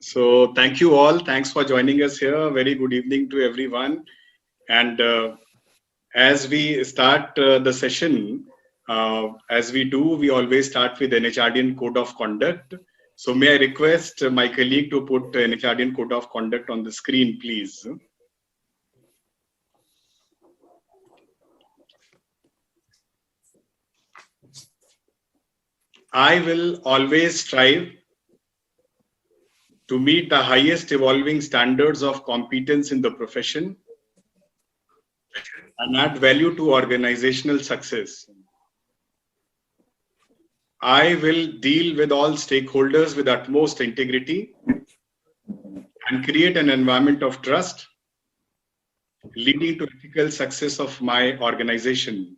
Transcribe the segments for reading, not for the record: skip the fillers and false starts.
So thank you all. Thanks for joining us here. Very good evening to everyone. And as we start the session, as we do, we always start with NHRDN Code of Conduct. So may I request my colleague to put NHRDN Code of Conduct on the screen, please. I will always strive to meet the highest evolving standards of competence in the profession and add value to organizational success. I will deal with all stakeholders with utmost integrity and create an environment of trust, leading to ethical success of my organization.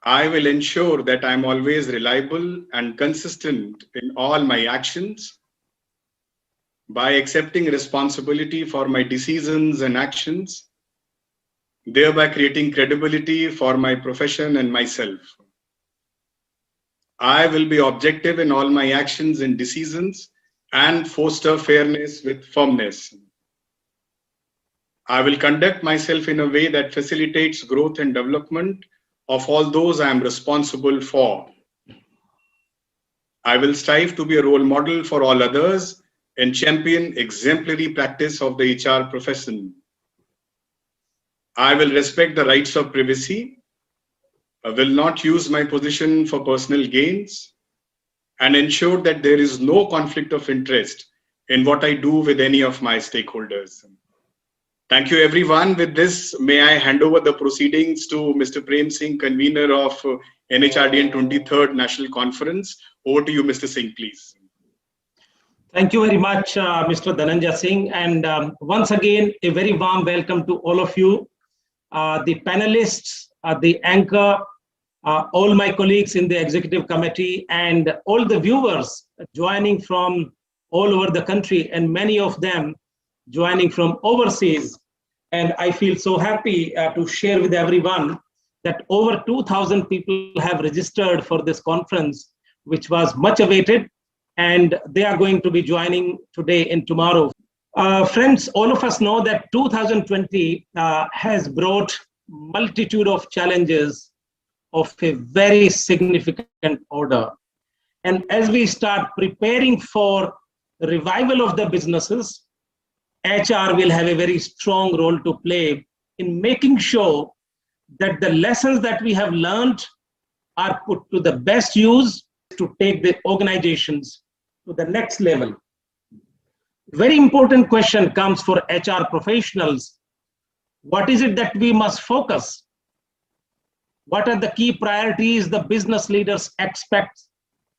I will ensure that I'm always reliable and consistent in all my actions by accepting responsibility for my decisions and actions, thereby creating credibility for my profession and myself. I will be objective in all my actions and decisions and foster fairness with firmness. I will conduct myself in a way that facilitates growth and development of all those I am responsible for. I will strive to be a role model for all others and champion exemplary practice of the HR profession. I will respect the rights of privacy. I will not use my position for personal gains and ensure that there is no conflict of interest in what I do with any of my stakeholders. Thank you, everyone. With this, may I hand over the proceedings to Mr. Prem Singh, convener of NHRDN 23rd National Conference. Over to you, Mr. Singh, please. Thank you very much, Mr. Dhananjay Singh. And once again, a very warm welcome to all of you, the panelists, the anchor, all my colleagues in the executive committee, and all the viewers joining from all over the country, and many of them joining from overseas. And I feel so happy to share with everyone that over 2,000 people have registered for this conference, which was much awaited, and they are going to be joining today and tomorrow. Friends, all of us know that 2020 has brought multitude of challenges of a very significant order. And as we start preparing for the revival of the businesses, HR will have a very strong role to play in making sure that the lessons that we have learned are put to the best use to take the organizations to the next level. Very important question comes for HR professionals. What is it that we must focus? What are the key priorities the business leaders expect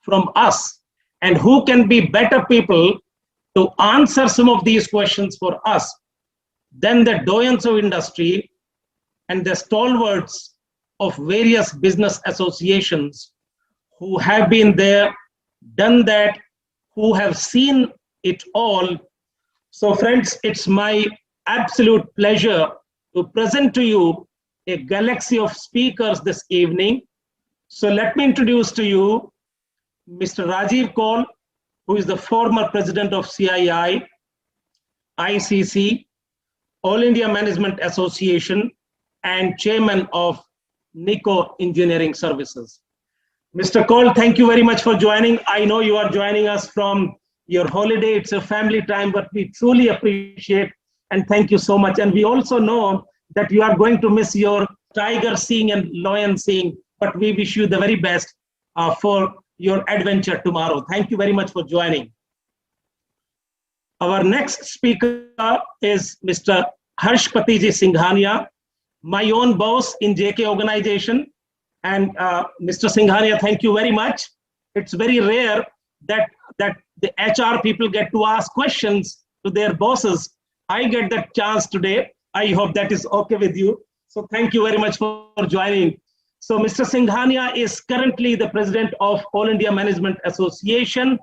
from us? And who can be better people to answer some of these questions for us than the doyens of industry and the stalwarts of various business associations who have been there, done that, who have seen it all. So friends, it's my absolute pleasure to present to you a galaxy of speakers this evening. So let me introduce to you Mr. Rajiv Kaul, who is the former president of CII, ICC, All India Management Association, and chairman of NICO Engineering Services. Mr. Kaul, thank you very much for joining. I know you are joining us from your holiday. It's a family time, but we truly appreciate and thank you so much. And we also know that you are going to miss your tiger seeing and lion seeing, but we wish you the very best for your adventure tomorrow. Thank you very much for joining. Our next speaker is Mr. Harshpati Ji Singhania, my own boss in JK organization. And Mr. Singhania, thank you very much. It's very rare that the HR people get to ask questions to their bosses. I get that chance today. I hope that is okay with you. So thank you very much for joining. So Mr. Singhania is currently the president of All India Management Association,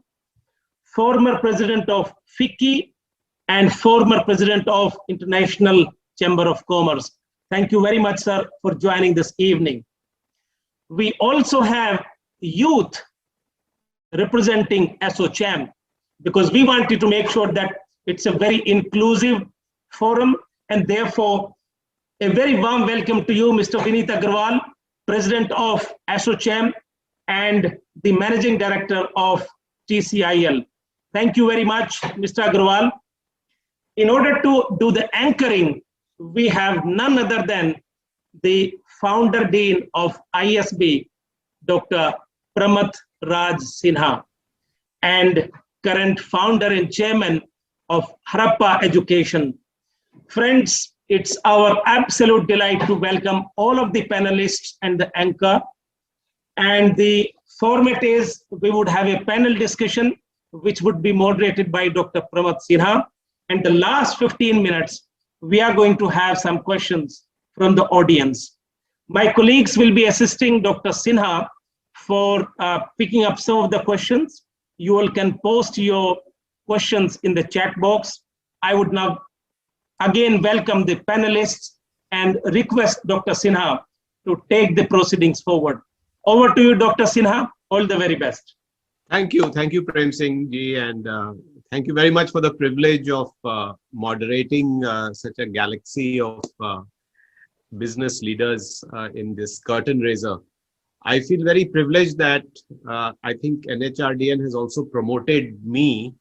former president of FICCI, and former president of International Chamber of Commerce. Thank you very much, sir, for joining this evening. We also have youth representing ASSOCHAM. because we wanted to make sure that it's a very inclusive forum, and therefore a very warm welcome to you, Mr. Vineet Agarwal, President of ASSOCHAM and the Managing Director of TCIL. Thank you very much, Mr. Agarwal. In order to do the anchoring, we have none other than the Founder Dean of ISB, Dr. Pramath Raj Sinha, and current Founder and Chairman of Harappa Education. Friends, it's our absolute delight to welcome all of the panelists and the anchor. And the format is, we would have a panel discussion, which would be moderated by Dr. Pramath Sinha. And the last 15 minutes, we are going to have some questions from the audience. My colleagues will be assisting Dr. Sinha for picking up some of the questions. You all can post your questions in the chat box. I would now again welcome the panelists and request Dr. Sinha to take the proceedings forward. Over to you, Dr. Sinha. All the very best. Thank you, Prem Singh ji, and thank you very much for the privilege of moderating such a galaxy of business leaders in this curtain raiser. I feel very privileged that I think NHRDN has also promoted me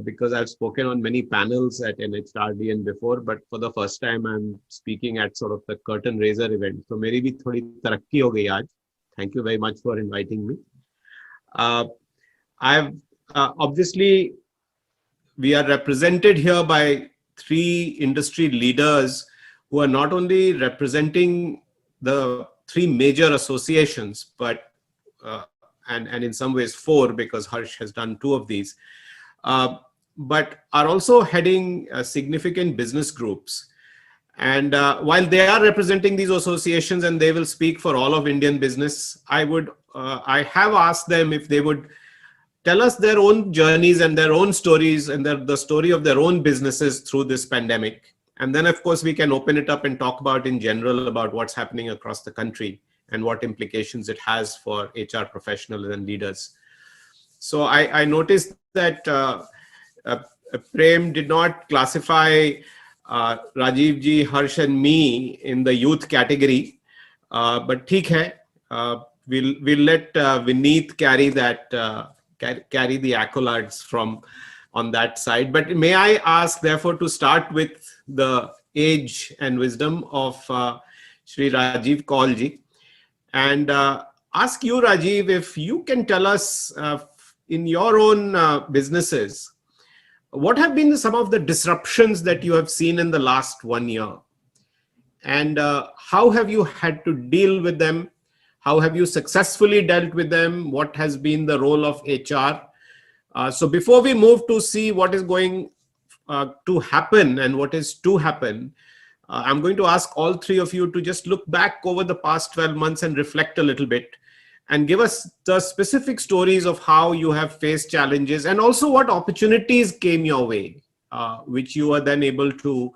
because I've spoken on many panels at NHRDN before, but for the first time I'm speaking at sort of the curtain raiser event. So meri bhi thodi tarakki ho gayi aaj. Thank you very much for inviting me. Obviously, we are represented here by three industry leaders who are not only representing the three major associations, but and in some ways four, because Harsh has done two of these, but are also heading significant business groups. And while they are representing these associations and they will speak for all of Indian business, I have asked them if they would tell us their own journeys and their own stories and the story of their own businesses through this pandemic. And then, of course, we can open it up and talk about in general about what's happening across the country and what implications it has for HR professionals and leaders. So I noticed that Prem did not classify Rajiv ji, Harsh and me in the youth category, but theek hai, we'll let Vineet carry that, carry the accolades from on that side. But may I ask, therefore, to start with the age and wisdom of Shri Rajiv Kaul ji, and ask you, Rajiv, if you can tell us in your own businesses, what have been some of the disruptions that you have seen in the last 1 year? And how have you had to deal with them? How have you successfully dealt with them? What has been the role of HR? So before we move to see what is going to happen and what is to happen, I'm going to ask all three of you to just look back over the past 12 months and reflect a little bit and give us the specific stories of how you have faced challenges and also what opportunities came your way, which you are then able to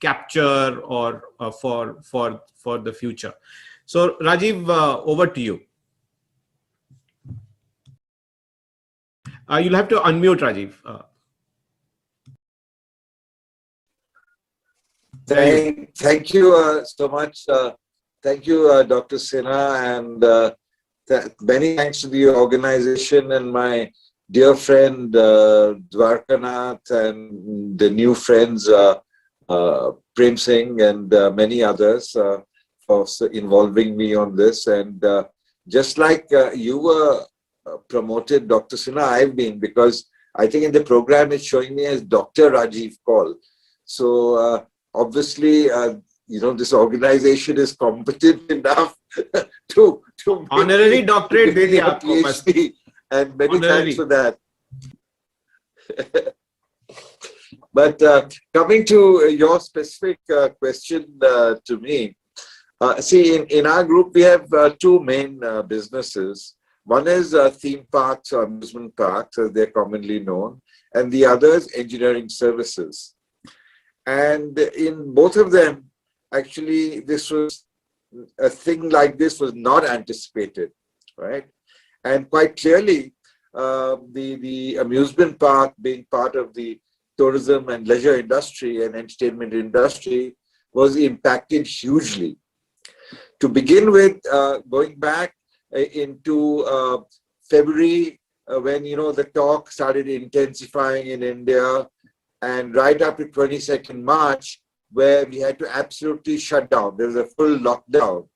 capture or for the future. So Rajiv, over to you. You'll have to unmute, Rajiv. Thank you so much. Thank you, Dr. Sinha, and many thanks to the organization and my dear friend Dwarkanath and the new friends Prem Singh and many others for involving me on this. And just like you were promoted, Dr. Sinha, I've been, because I think in the program it's showing me as Dr. Rajiv Kaul. So obviously, you know, this organization is competent enough to honorary doctorate de diya aapko PhD, and many thanks for that. But coming to your specific question to me, see, in our group we have two main businesses. One is theme parks or amusement parks, as they're commonly known, and the other is engineering services. And in both of them, actually, this was a thing like this was not anticipated, right? And quite clearly, the amusement park being part of the tourism and leisure industry and entertainment industry was impacted hugely. To begin with, going back into February, when the talk started intensifying in India, and right up to 22nd March, where we had to absolutely shut down. There was a full lockdown.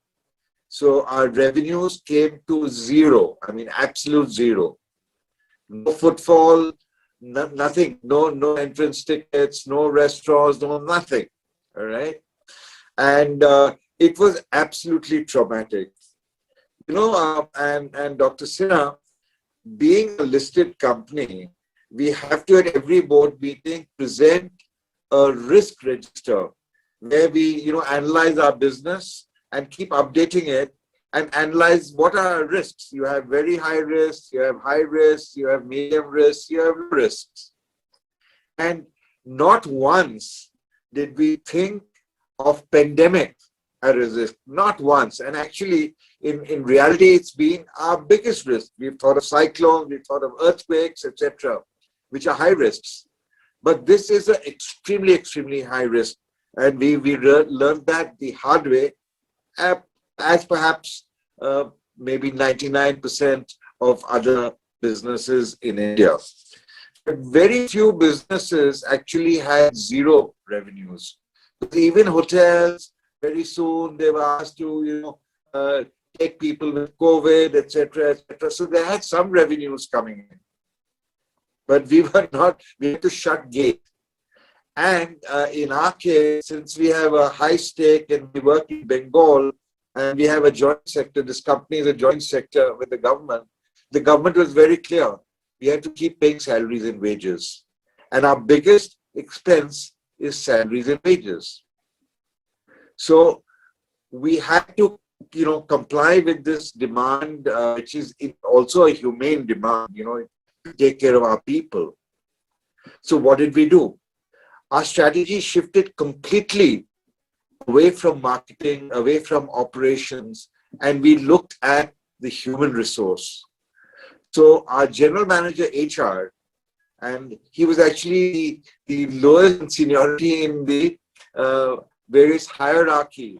So our revenues came to zero. I mean, absolute zero. No footfall, nothing. No entrance tickets, no restaurants, no nothing. All right. And it was absolutely traumatic. And Dr. Sinha, being a listed company, we have to at every board meeting present a risk register where we analyze our business and keep updating it and analyze what are our risks. You have very high risks, you have high risks, you have medium risks, you have low risks. And not once did we think of pandemic as a risk, not once. And actually, in reality, it's been our biggest risk. We've thought of cyclones, we've thought of earthquakes, etc., which are high risks. But this is an extremely, extremely high risk. And we learned that the hard way, as perhaps maybe 99% of other businesses in India. But very few businesses actually had zero revenues. Even hotels, very soon they were asked to, take people with COVID, etc., etc. So they had some revenues coming in. But we had to shut gate. And in our case, since we have a high stake and we work in Bengal and we have a joint sector, this company is a joint sector with the government was very clear. We had to keep paying salaries and wages. And our biggest expense is salaries and wages. So we had to, comply with this demand, which is also a humane demand, to take care of our people. So what did we do? Our strategy shifted completely away from marketing, away from operations, and we looked at the human resource. So our general manager HR, and he was actually the lowest in seniority in the various hierarchy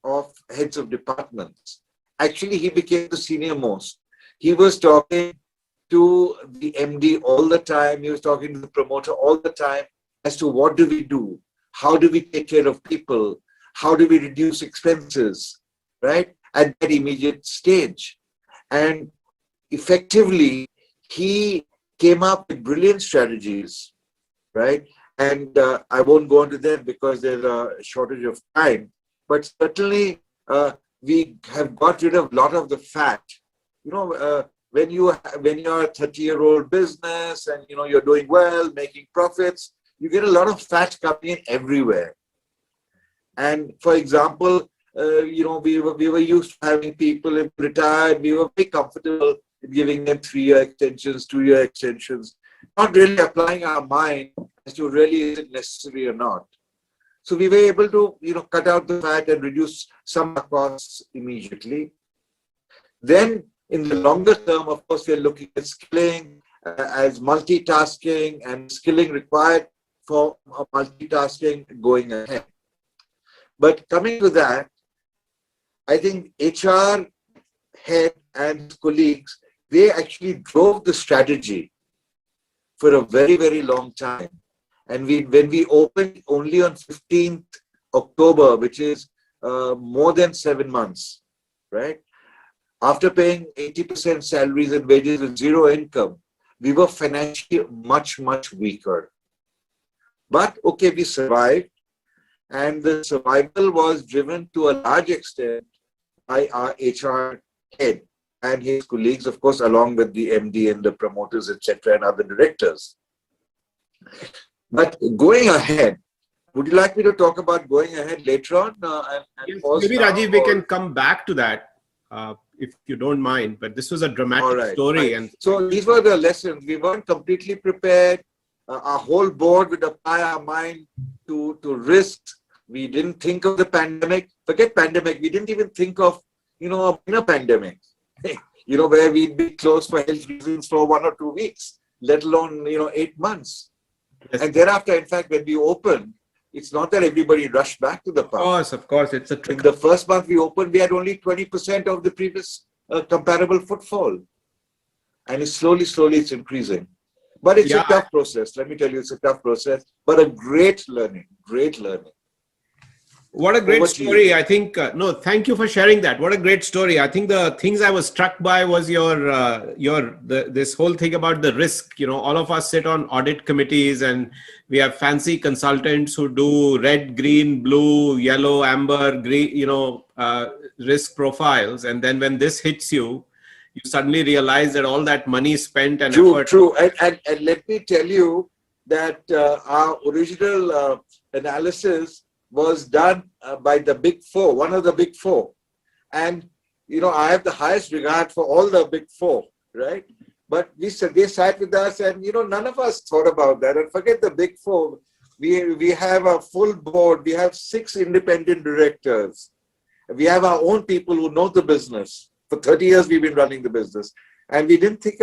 of heads of departments. Actually, he became the senior most. He was talking to the MD all the time. He was talking to the promoter all the time as to what do we do? How do we take care of people? How do we reduce expenses, right? At that immediate stage. And effectively, he came up with brilliant strategies, right? And I won't go into them because there's a shortage of time. But certainly, we have got rid of a lot of the fat. When you're a 30-year-old business and you're doing well, making profits, you get a lot of fat coming in everywhere. And for example, we were used to having people retired. We were very comfortable in giving them 3-year extensions, 2-year extensions, not really applying our mind as to really is it necessary or not. So we were able to, cut out the fat and reduce some costs immediately. Then in the longer term, of course, we're looking at skilling as multitasking and skilling required for multitasking going ahead. But coming to that, I think HR head and colleagues, they actually drove the strategy for a very, very long time. And when we opened only on 15th October, which is more than 7 months, right? After paying 80% salaries and wages with zero income, we were financially much, much weaker. But okay, we survived. And the survival was driven to a large extent by our HR head and his colleagues, of course, along with the MD and the promoters, etc., and other directors. But going ahead, would you like me to talk about going ahead later on? Yes, maybe, Rajiv, we can come back to that if you don't mind. But this was a dramatic story. Right. And so these were the lessons. We weren't completely prepared. Our whole board would apply our mind to risks. We didn't think of the pandemic. Forget pandemic. We didn't even think of, a pandemic. where we'd be closed for health reasons for 1 or 2 weeks, let alone, 8 months. Yes. And thereafter, in fact, when we opened, it's not that everybody rushed back to the park. Of course, it's a In trick. the first month we opened, we had only 20% of the previous comparable footfall. And it's slowly, it's increasing. But it's a tough process. Let me tell you, it's a tough process, but a great learning. What a great Over to story. you. I think, no, thank you for sharing that. What a great story. I think the things I was struck by was this whole thing about the risk. All of us sit on audit committees and we have fancy consultants who do red, green, blue, yellow, amber, green, risk profiles. And then when this hits you, you suddenly realize that all that money spent and effort. True. And let me tell you that our original analysis was done by the big four, one of the big four. And, I have the highest regard for all the big four, right? But they sat with us and, none of us thought about that. And forget the big four. We have a full board. We have 6 independent directors. We have our own people who know the business. For 30 years, we've been running the business. And I didn't think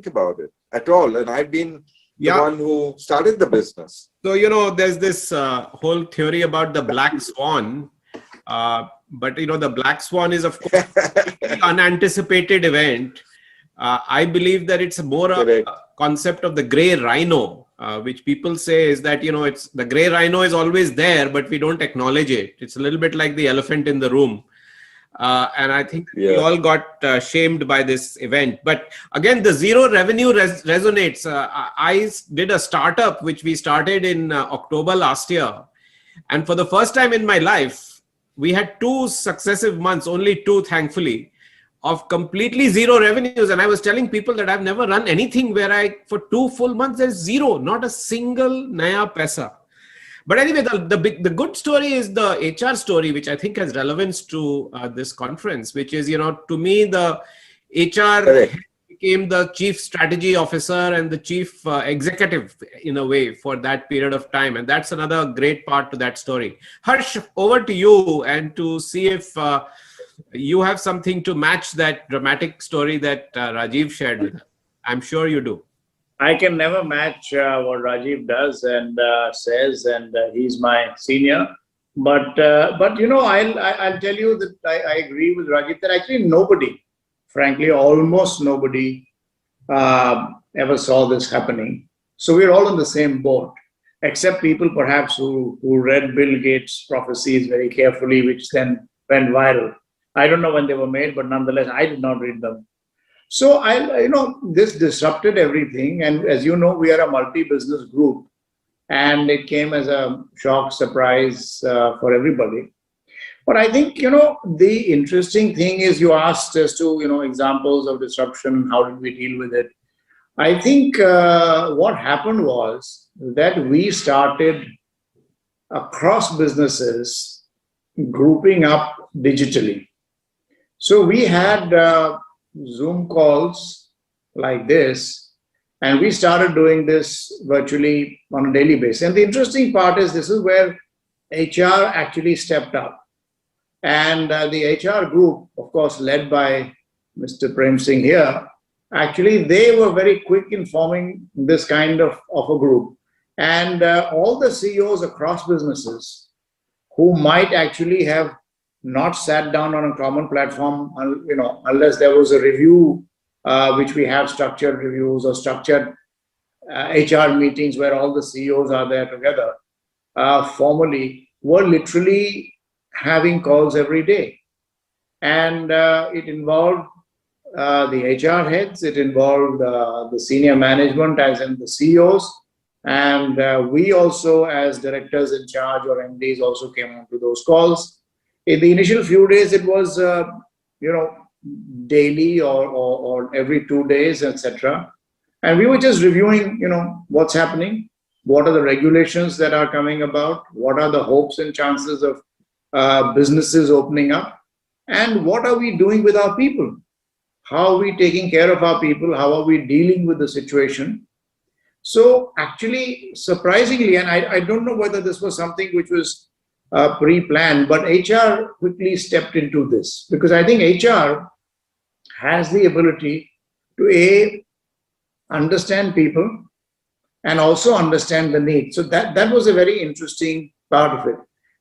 about it at all. And I've been the one who started the business. So, there's this whole theory about the black swan. But, the black swan is, of course, an unanticipated event. I believe that it's more a concept of the gray rhino, which people say is that, it's the gray rhino is always there, but we don't acknowledge it. It's a little bit like the elephant in the room. And I think we all got shamed by this event. But again, the zero revenue resonates. I did a startup which we started in October last year. And for the first time in my life, we had 2 successive months, only 2, thankfully, of completely zero revenues. And I was telling people that I've never run anything where for 2 full months, there's zero, not a single naya paisa. But anyway, the good story is the HR story, which I think has relevance to this conference, which is, to me, the HR became the chief strategy officer and the chief executive in a way for that period of time. And that's another great part to that story. Harsh, over to you and to see if you have something to match that dramatic story that Rajiv shared with us. I'm sure you do. I can never match what Rajiv does and says, and he's my senior. But I'll tell you that I agree with Rajiv that actually nobody, frankly, almost nobody ever saw this happening. So we're all in the same boat, except people perhaps who read Bill Gates' prophecies very carefully, which then went viral. I don't know when they were made, but nonetheless, I did not read them. So this disrupted everything. And as you know, we are a multi-business group, and it came as a shock, surprise for everybody. But I think, the interesting thing is you asked as to, examples of disruption, how did we deal with it? I think what happened was that we started across businesses grouping up digitally. So we had Zoom calls like this, and we started doing this virtually on a daily basis. And the interesting part is this is where HR actually stepped up. And the HR group, of course, led by Mr. Prem Singh here, actually, they were very quick in forming this kind of a group. And all the CEOs across businesses who might actually have not sat down on a common platform, unless there was a review, which we have structured reviews or structured HR meetings where all the CEOs are there together, formally, were literally having calls every day. And it involved the HR heads, it involved the senior management, as in the CEOs, and we also, as directors in charge or MDs, also came onto those calls. In the initial few days, it was, daily or every 2 days, etc. And we were just reviewing, what's happening, what are the regulations that are coming about, what are the hopes and chances of businesses opening up, and what are we doing with our people? How are we taking care of our people? How are we dealing with the situation? So actually, surprisingly, and I don't know whether this was something which was pre-planned, but HR quickly stepped into this, because I think HR has the ability to A, understand people and also understand the need. So that was a very interesting part of it.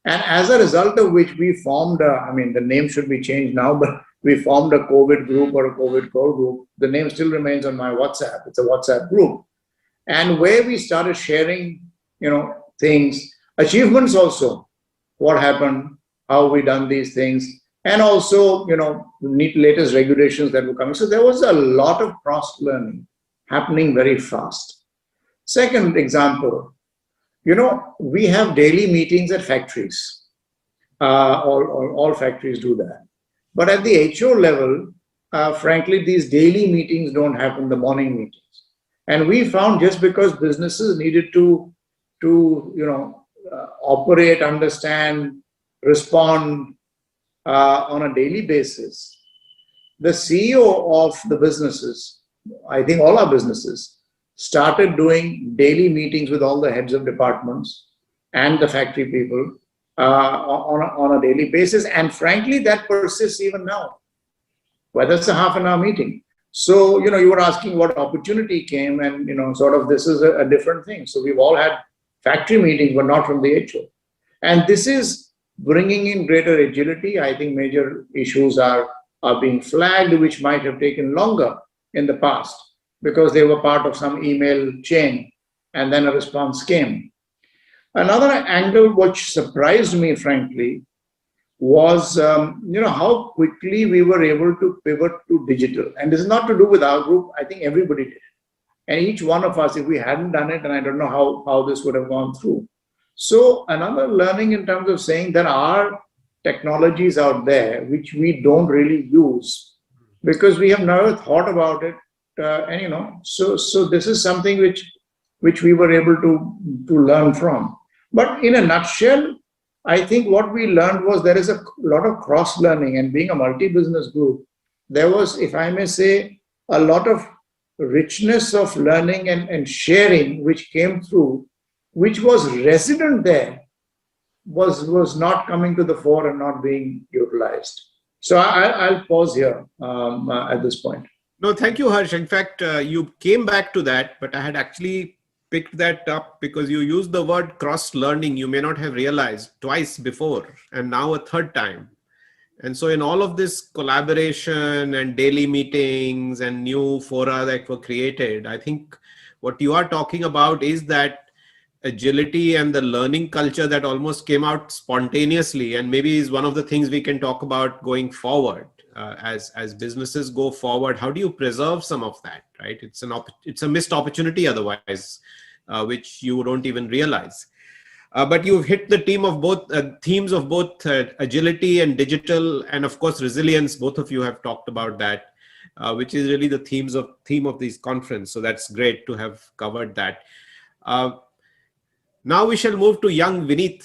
And as a result of which we formed, the name should be changed now, but we formed a COVID group or a COVID core group. The name still remains on my WhatsApp. It's a WhatsApp group. And where we started sharing, things, achievements also, what happened, how we done these things, and also, latest regulations that were coming. So there was a lot of cross-learning happening very fast. Second example, we have daily meetings at factories. All factories do that. But at the HO level, frankly, these daily meetings don't happen, the morning meetings. And we found just because businesses needed to operate, understand, respond on a daily basis, the CEO of the businesses, I think all our businesses, started doing daily meetings with all the heads of departments and the factory people on a daily basis. And frankly, that persists even now, whether it's a half an hour meeting. So, you were asking what opportunity came, and, this is a different thing. So we've all had factory meetings, but not from the HO. And this is bringing in greater agility. I think major issues are being flagged, which might have taken longer in the past because they were part of some email chain, and then a response came. Another angle which surprised me, frankly, was how quickly we were able to pivot to digital. And this is not to do with our group. I think everybody did. And each one of us, if we hadn't done it, and I don't know how this would have gone through. So another learning in terms of saying there are technologies out there which we don't really use because we have never thought about it. So this is something which we were able to learn from. But in a nutshell, I think what we learned was there is a lot of cross-learning, and being a multi-business group, there was, if I may say, a lot of richness of learning and sharing which came through, which was resident there, was not coming to the fore and not being utilized. So I'll pause here at this point. No, thank you, Harsh. In fact, you came back to that, but I had actually picked that up because you used the word cross-learning. You may not have realized twice before, and now a third time. And so in all of this collaboration and daily meetings and new fora that were created, I think what you are talking about is that agility and the learning culture that almost came out spontaneously, and maybe is one of the things we can talk about going forward. As businesses go forward, how do you preserve some of that, right? It's a missed opportunity otherwise, which you don't even realize. But you've hit the themes of both agility and digital, and of course resilience. Both of you have talked about that, which is really the theme of this conference. So that's great to have covered that. Now we shall move to young Vineet.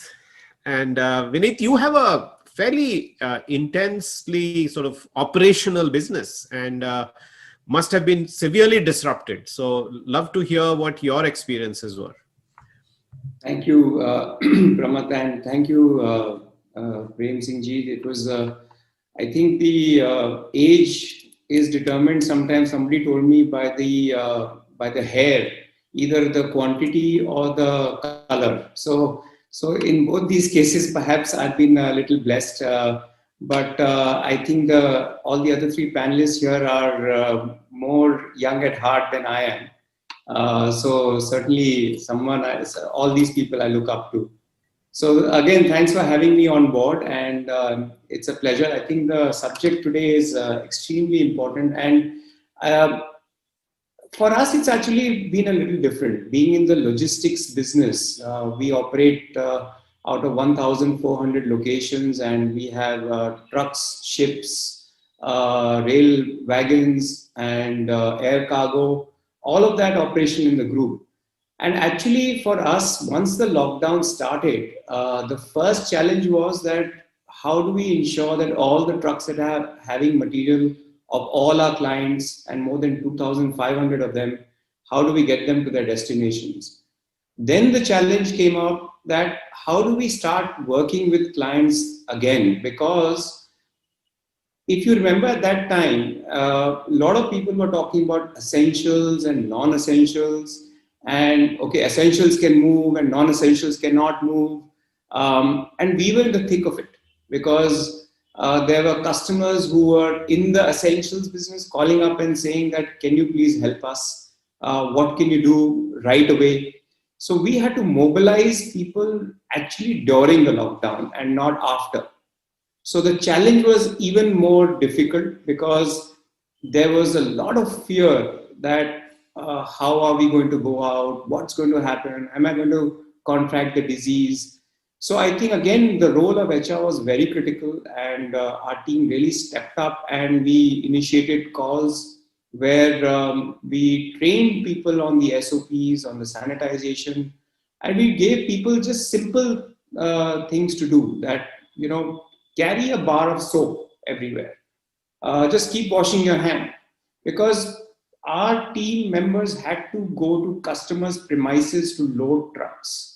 And Vineet, you have a fairly intensely sort of operational business and must have been severely disrupted. So love to hear what your experiences were. Thank you, Pramat, and thank you, Prem Singh ji. It was, I think the age is determined sometimes, somebody told me, by the hair, either the quantity or the color. So in both these cases, perhaps I've been a little blessed, but I think all the other three panelists here are more young at heart than I am. So certainly all these people I look up to. So again, thanks for having me on board, and it's a pleasure. I think the subject today is extremely important, and for us, it's actually been a little different. Being in the logistics business, we operate out of 1,400 locations, and we have trucks, ships, rail wagons, and air cargo, all of that operation in the group. And actually for us, once the lockdown started, the first challenge was that how do we ensure that all the trucks that are having material of all our clients, and more than 2,500 of them, how do we get them to their destinations? Then the challenge came up that how do we start working with clients again? Because if you remember at that time, a lot of people were talking about essentials and non-essentials, and okay, essentials can move and non-essentials cannot move. And we were in the thick of it because there were customers who were in the essentials business calling up and saying that, can you please help us? What can you do right away? So we had to mobilize people actually during the lockdown and not after. So the challenge was even more difficult because there was a lot of fear that how are we going to go out? What's going to happen? Am I going to contract the disease? So I think again, the role of HR was very critical, and our team really stepped up, and we initiated calls where we trained people on the SOPs, on the sanitization, and we gave people just simple things to do that, carry a bar of soap everywhere. Just keep washing your hand, because our team members had to go to customers' premises to load trucks.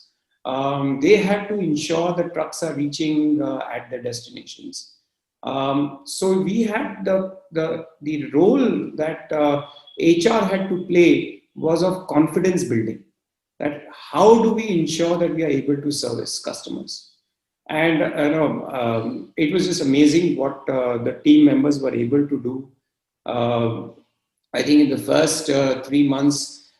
They had to ensure the trucks are reaching at their destinations. So we had the role that HR had to play was of confidence building. That how do we ensure that we are able to service customers? And it was just amazing what the team members were able to do. I think in the first 3 months,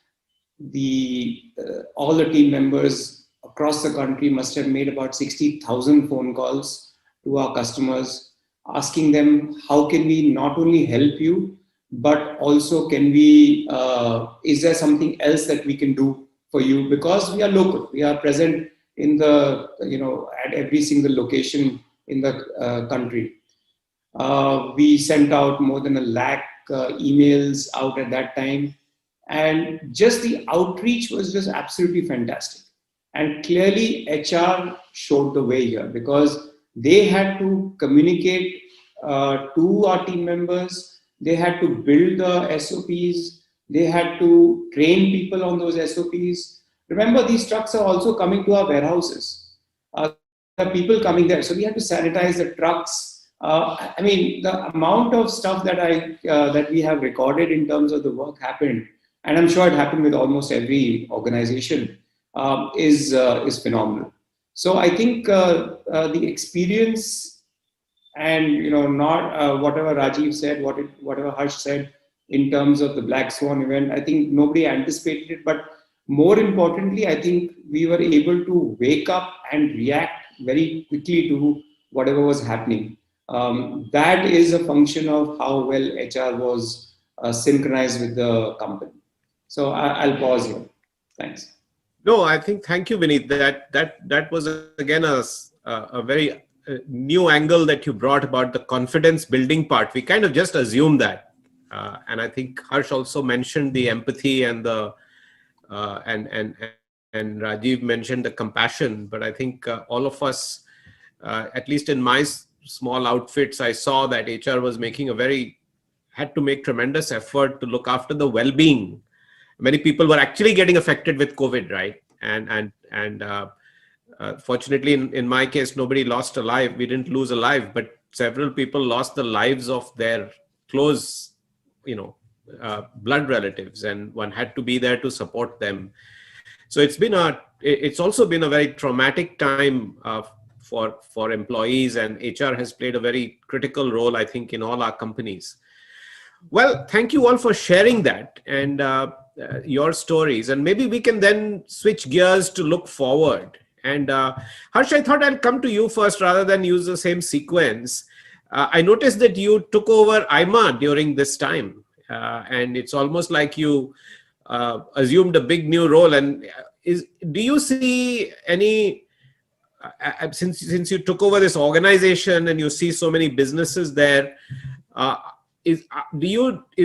all the team members across the country must have made about 60,000 phone calls to our customers, asking them, how can we not only help you, but also is there something else that we can do for you? Because we are local, we are present in at every single location in the country. We sent out more than 1 lakh emails out at that time, and just the outreach was just absolutely fantastic. And clearly HR showed the way here, because they had to communicate to our team members, they had to build the SOPs, they had to train people on those SOPs. Remember, these trucks are also coming to our warehouses. There are people coming there, so we had to sanitize the trucks. The amount of stuff that we have recorded in terms of the work happened, and I'm sure it happened with almost every organization, is phenomenal. So I think the experience, and not whatever Rajiv said, whatever Harsh said in terms of the Black Swan event, I think nobody anticipated it, but more importantly, I think we were able to wake up and react very quickly to whatever was happening. That is a function of how well HR was synchronized with the company. So I'll pause here. Thanks. No, I think, thank you, Vineet. That was again a very new angle that you brought about the confidence building part. We kind of just assumed that, and I think Harsh also mentioned the empathy and the and Rajiv mentioned the compassion. But I think all of us, at least in my small outfits, I saw that HR was had to make tremendous effort to look after the well-being. Many people were actually getting affected with COVID, right? And fortunately, in my case, nobody lost a life. We didn't lose a life, but several people lost the lives of their close, blood relatives, and one had to be there to support them. So it's also been a very traumatic time for employees, and HR has played a very critical role, I think, in all our companies. Well, thank you all for sharing that and your stories. And maybe we can then switch gears to look forward. And Harsh, I thought I'll come to you first rather than use the same sequence. I noticed that you took over AIMA during this time. And it's almost like you assumed a big new role. And do you see any, since you took over this organization and you see so many businesses there, is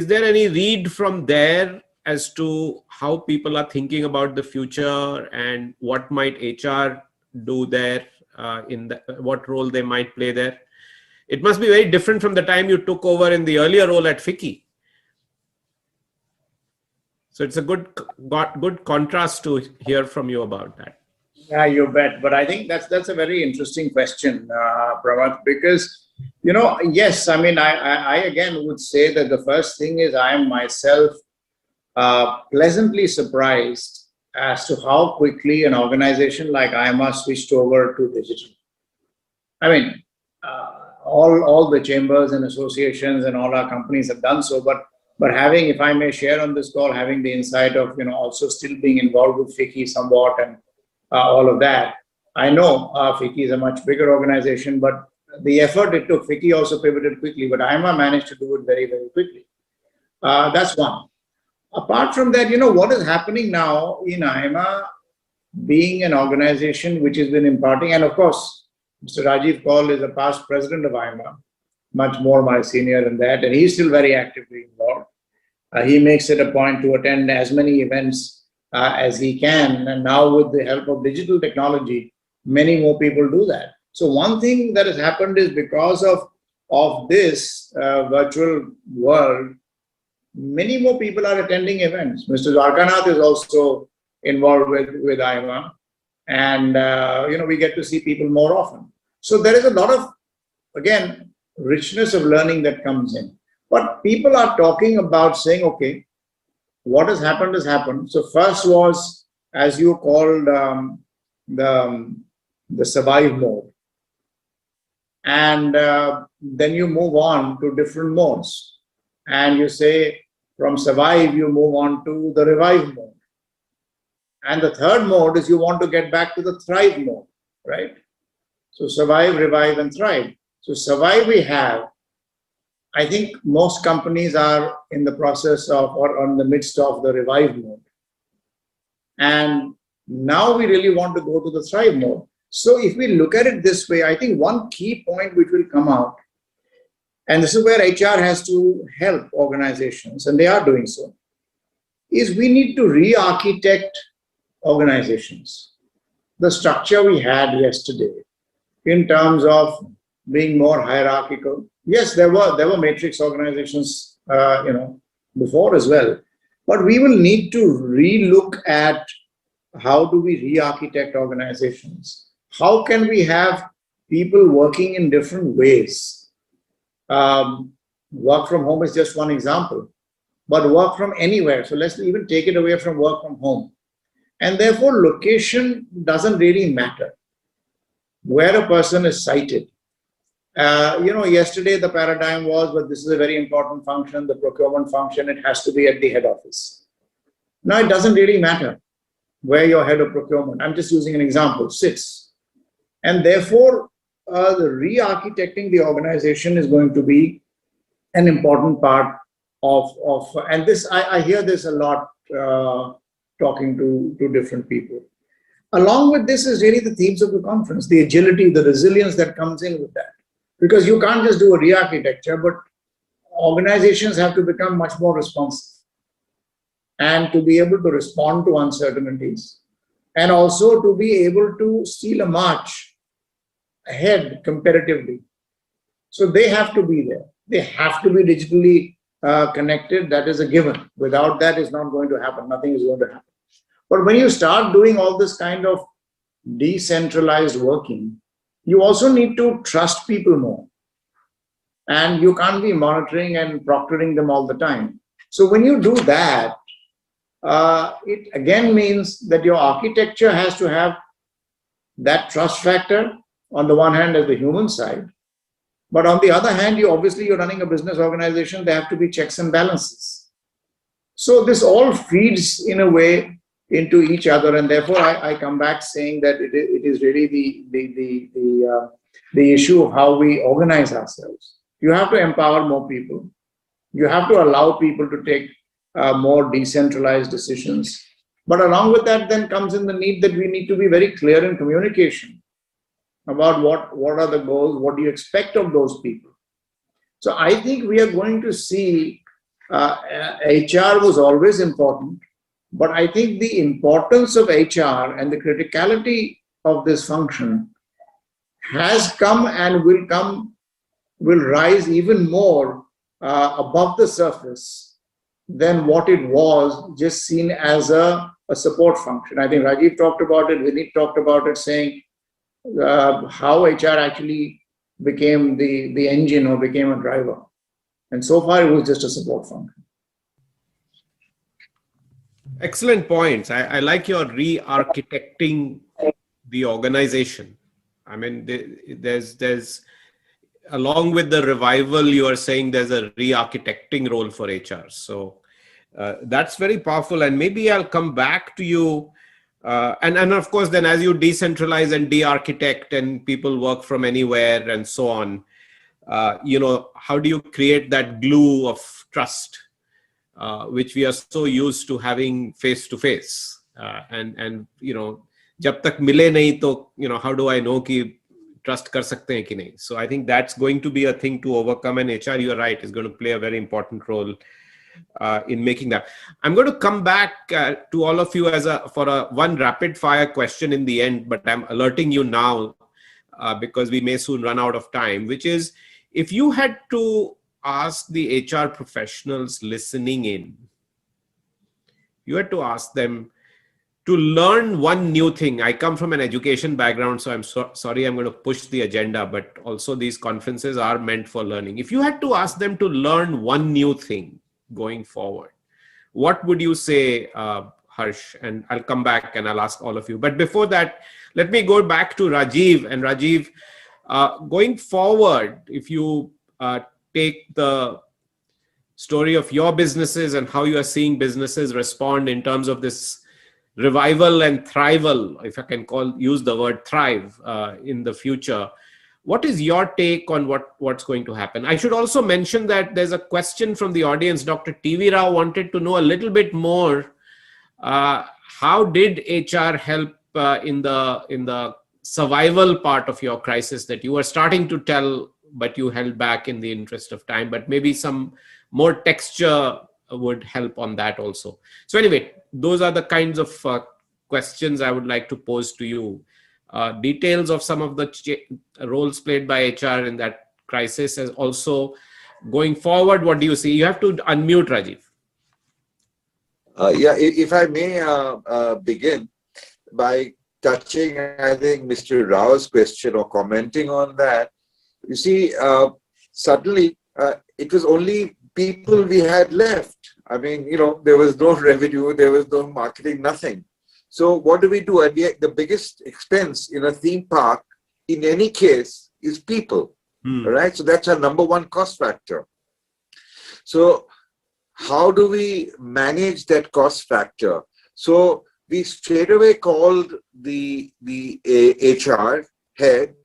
there any read from there as to how people are thinking about the future and what might HR do there, what role they might play there? It must be very different from the time you took over in the earlier role at FICCI. So it's a good contrast to hear from you about that. Yeah, you bet. But I think that's a very interesting question, Pramod, because Yes, I mean, I again would say that the first thing is I am myself pleasantly surprised as to how quickly an organization like AIMA switched over to digital. I mean, all the chambers and associations and all our companies have done so, but having, if I may share on this call, having the insight of also still being involved with FICCI somewhat and all of that. I know FICCI is a much bigger organization, but the effort it took, FICCI also pivoted quickly, but AIMA managed to do it very, very quickly. That's one. Apart from that, what is happening now in AIMA, being an organization which has been imparting, and of course, Mr. Rajiv Kaul is a past president of AIMA, much more my senior than that, and he's still very actively involved. He makes it a point to attend as many events as he can, and now with the help of digital technology, many more people do that. So one thing that has happened is because of this virtual world, many more people are attending events. Mr. Dwarkanath is also involved with AIMA, and we get to see people more often. So there is a lot of, again, richness of learning that comes in. But people are talking about saying, okay, what has happened has happened. So first was, as you called, the survive mode. And then you move on to different modes. And you say, from survive, you move on to the revive mode. And the third mode is you want to get back to the thrive mode, right? So survive, revive, and thrive. So survive we have. I think most companies are in the process of or on the midst of the revive mode. And now we really want to go to the thrive mode. So if we look at it this way, I think one key point which will come out, and this is where HR has to help organizations, and they are doing so, is we need to re-architect organizations. The structure we had yesterday in terms of being more hierarchical. Yes, there were matrix organizations, before as well, but we will need to re-look at how do we re-architect organizations. How can we have people working in different ways? Work from home is just one example, but work from anywhere. So let's even take it away from work from home. And therefore, location doesn't really matter where a person is sited. Yesterday the paradigm was, but this is a very important function, the procurement function, it has to be at the head office. Now it doesn't really matter where your head of procurement, I'm just using an example, sits. And therefore, the re-architecting the organization is going to be an important part of and this, I hear this a lot talking to different people. Along with this is really the themes of the conference, the agility, the resilience that comes in with that. Because you can't just do a re-architecture, but organizations have to become much more responsive and to be able to respond to uncertainties and also to be able to steal a march ahead competitively. So they have to be there. They have to be digitally connected. That is a given. Without that, it's not going to happen. Nothing is going to happen. But when you start doing all this kind of decentralized working, you also need to trust people more. And you can't be monitoring and proctoring them all the time. So when you do that, it again means that your architecture has to have that trust factor on the one hand as the human side. But on the other hand, you're running a business organization, there have to be checks and balances. So this all feeds in a way into each other, and therefore I come back saying that it is really the issue of how we organize ourselves. You have to empower more people. You have to allow people to take more decentralized decisions. But along with that then comes in the need that we need to be very clear in communication about what are the goals, what do you expect of those people. So I think we are going to see HR was always important. But I think the importance of HR and the criticality of this function has come and will rise even more above the surface than what it was just seen as a support function. I think Rajiv talked about it, Vineet talked about it, saying how HR actually became the engine or became a driver. And so far, it was just a support function. Excellent points. I like your re-architecting the organization. I mean, there's along with the revival, you are saying there's a re-architecting role for HR. So that's very powerful. And maybe I'll come back to you. And of course, then as you decentralize and de-architect and people work from anywhere and so on, how do you create that glue of trust, which we are so used to having face to face? And jab tak mile nahi to, how do I know ki trust kar sakte hain ki nahi? So I think that's going to be a thing to overcome, and HR, you're right, is going to play a very important role in making that. I'm going to come back to all of you for one rapid fire question in the end, but I'm alerting you now because we may soon run out of time, which is, if you had to ask the HR professionals listening in, you had to ask them to learn one new thing. I come from an education background, so I'm sorry, I'm going to push the agenda, but also these conferences are meant for learning. If you had to ask them to learn one new thing going forward, what would you say, Harsh? And I'll come back and I'll ask all of you. But before that, let me go back to Rajiv. And Rajiv, going forward, if you take the story of your businesses and how you are seeing businesses respond in terms of this revival and thrival, if I can use the word thrive in the future, what is your take on what's going to happen? I should also mention that there's a question from the audience. Dr. TV Rao wanted to know a little bit more. How did HR help in the survival part of your crisis that you were starting to tell, but you held back in the interest of time? But maybe some more texture would help on that also. So anyway, those are the kinds of questions I would like to pose to you. Details of some of the roles played by HR in that crisis, as also going forward, what do you see? You have to unmute, Rajiv. If I may begin by touching, I think, Mr. Rao's question or commenting on that. You see, suddenly it was only people we had left. I mean, there was no revenue, there was no marketing, nothing. So what do we do? And the biggest expense in a theme park, in any case, is people. Right? So that's our number one cost factor. So how do we manage that cost factor? So we straight away called the HR head.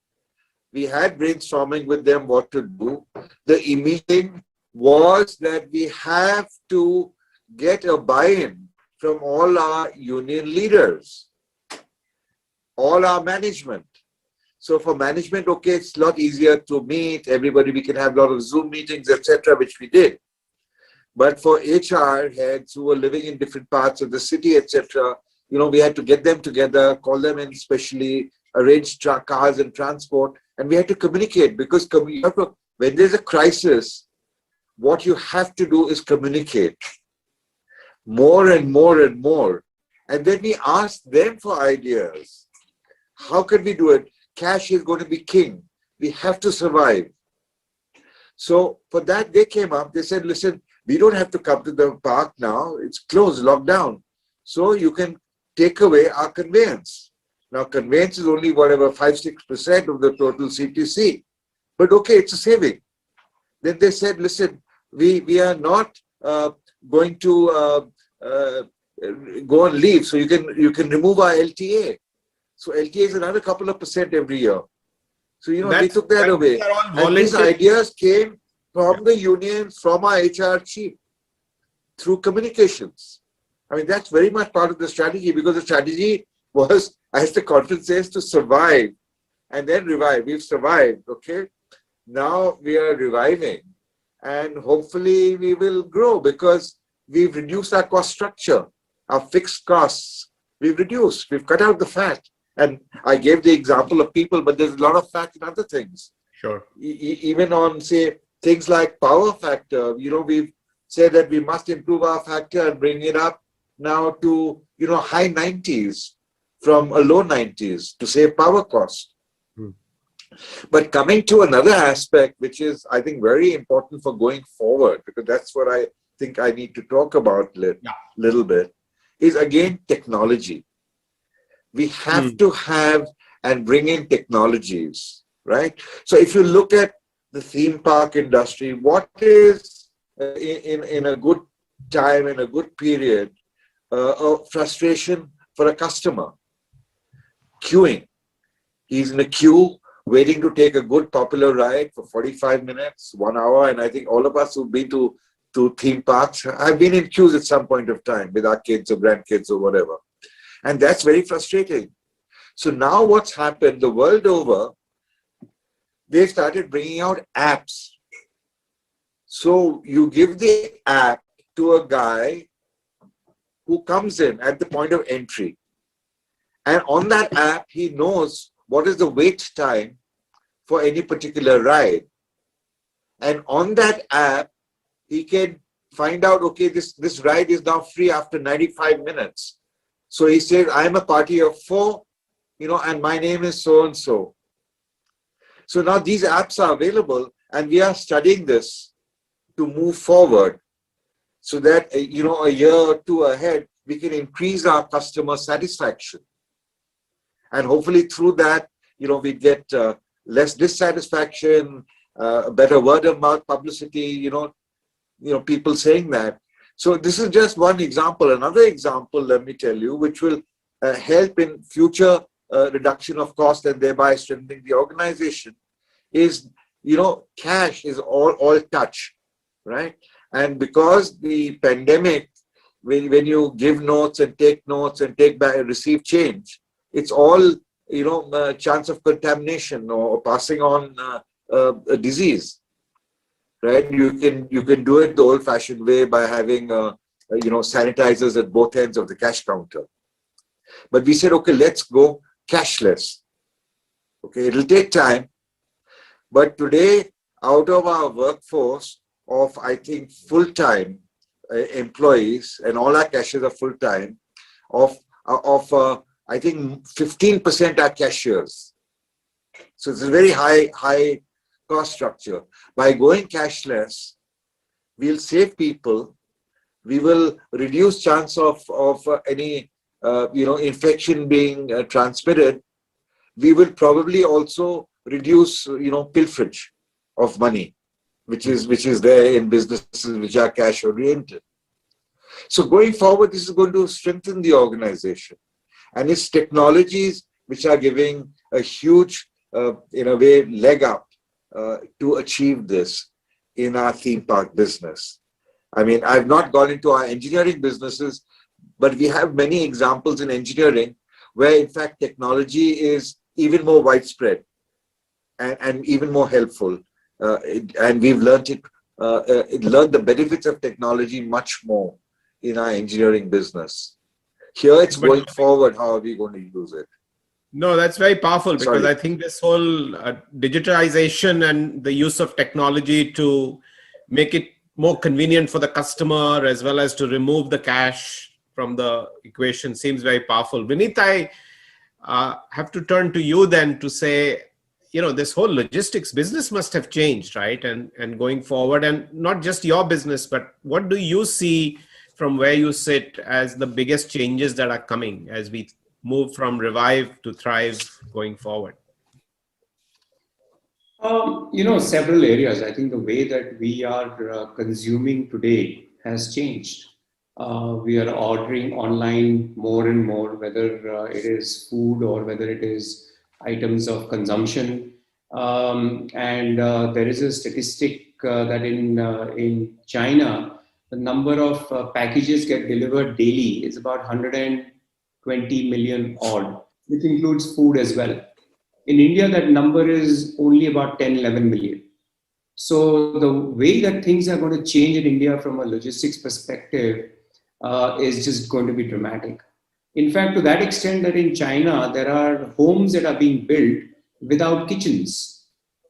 We had brainstorming with them what to do. The immediate was that we have to get a buy-in from all our union leaders, all our management. So for management, okay, it's a lot easier to meet everybody. We can have a lot of Zoom meetings, etc., which we did. But for HR heads who were living in different parts of the city, etc., we had to get them together, call them in specially, arrange cars and transport, and we had to communicate, because when there's a crisis, what you have to do is communicate more and more and more. And then we asked them for ideas. How can we do it? Cash is going to be king. We have to survive. So for that, they came up. They said, listen, we don't have to come to the park now. It's closed, locked down. So you can take away our conveyance. Now, conveyance is only whatever, 5-6% of the total CTC. But okay, it's a saving. Then they said, listen, we are not going to go on leave. So you can remove our LTA. So LTA is another couple of percent every year. So, we took that away. And these ideas came from the union, from our HR chief, through communications. I mean, that's very much part of the strategy, because the strategy was, as the conference says, to survive and then revive. We've survived, okay? Now we are reviving, and hopefully we will grow, because we've reduced our cost structure, our fixed costs. We've reduced, we've cut out the fat. And I gave the example of people, but there's a lot of fat in other things. Sure. Even on, say, things like power factor, we've said that we must improve our factor and bring it up now to, high 90s from a low 90s to save power cost. But coming to another aspect, which is, I think, very important for going forward, because that's what I think I need to talk about little bit, is again technology. We have to have and bring in technologies, right? So if you look at the theme park industry, what is in a good time, in a good period, of frustration for a customer? Queuing. He's in a queue waiting to take a good popular ride for 45 minutes, 1 hour. And I think all of us who've been to theme parks have been in queues at some point of time with our kids or grandkids or whatever. And that's very frustrating. So now what's happened the world over, they started bringing out apps. So you give the app to a guy who comes in at the point of entry. And on that app, he knows what is the wait time for any particular ride. And on that app, he can find out, okay, this ride is now free after 95 minutes. So he says, I'm a party of 4, and my name is so-and-so. So now these apps are available, and we are studying this to move forward so that, a year or two ahead, we can increase our customer satisfaction. And hopefully through that, we get less dissatisfaction, better word of mouth publicity, people saying that. So this is just one example. Another example, let me tell you, which will help in future reduction of cost and thereby strengthening the organization is, cash is all touch, right? And because the pandemic, when you give notes and take back and receive change, it's all, a chance of contamination or passing on a disease, right? You can do it the old-fashioned way by having, sanitizers at both ends of the cash counter. But we said, okay, let's go cashless. Okay, it'll take time. But today, out of our workforce of, I think, full-time employees, and all our cashiers are full-time, I think 15% are cashiers. So it's a very high cost structure. By going cashless, we'll save people. We will reduce chance of any infection being transmitted. We will probably also reduce pilferage of money, which is there in businesses which are cash oriented. So going forward, this is going to strengthen the organization. And it's technologies which are giving a huge, in a way, leg up to achieve this in our theme park business. I mean, I've not gone into our engineering businesses, but we have many examples in engineering where, in fact, technology is even more widespread and even more helpful. And we've learned learned the benefits of technology much more in our engineering business. Here it's going forward, how are we going to use it? No, that's very powerful because I think this whole digitization and the use of technology to make it more convenient for the customer as well as to remove the cash from the equation seems very powerful. Vineet, I have to turn to you then to say, this whole logistics business must have changed, right? And going forward, and not just your business, but what do you see from where you sit as the biggest changes that are coming as we move from revive to thrive going forward? Several areas. I think the way that we are consuming today has changed. We are ordering online more and more, whether it is food or whether it is items of consumption. And there is a statistic that in China, the number of packages get delivered daily is about 120 million odd, which includes food as well. In India, that number is only about 10, 11 million. So the way that things are going to change in India from a logistics perspective is just going to be dramatic. In fact, to that extent that in China, there are homes that are being built without kitchens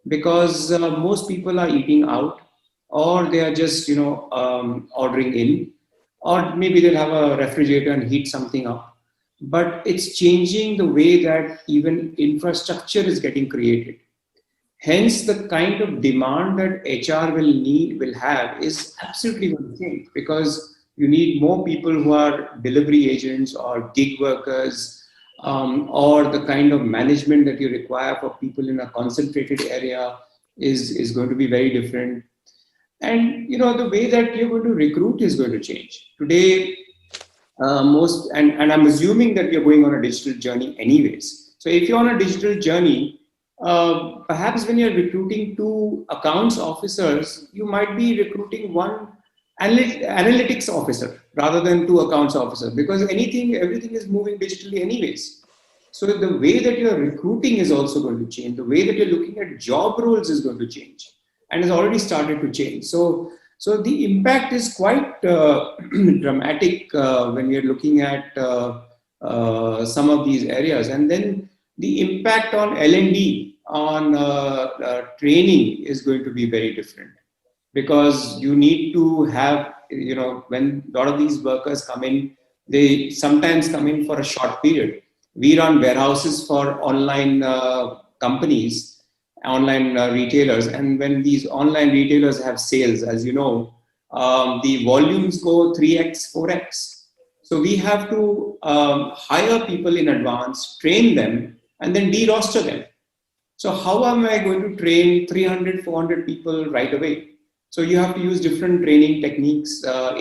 because most people are eating out, or they are just, ordering in, or maybe they'll have a refrigerator and heat something up. But it's changing the way that even infrastructure is getting created. Hence, the kind of demand that HR will have is absolutely going to change, because you need more people who are delivery agents or gig workers, or the kind of management that you require for people in a concentrated area is going to be very different. And the way that you're going to recruit is going to change. Today, and I'm assuming that you're going on a digital journey anyways. So if you're on a digital journey, perhaps when you're recruiting 2 accounts officers, you might be recruiting 1 analytics officer rather than 2 accounts officers, because everything is moving digitally anyways. So the way that you're recruiting is also going to change. The way that you're looking at job roles is going to change, and has already started to change. So the impact is quite dramatic when we are looking at some of these areas. And then the impact on L&D, on training, is going to be very different, because you need to have, when a lot of these workers come in, they sometimes come in for a short period. We run warehouses for online companies, online retailers, and when these online retailers have sales, as you know, the volumes go 3x, 4x. So we have to hire people in advance, train them, and then de-roster them. So how am I going to train 300, 400 people right away? So you have to use different training techniques, AR,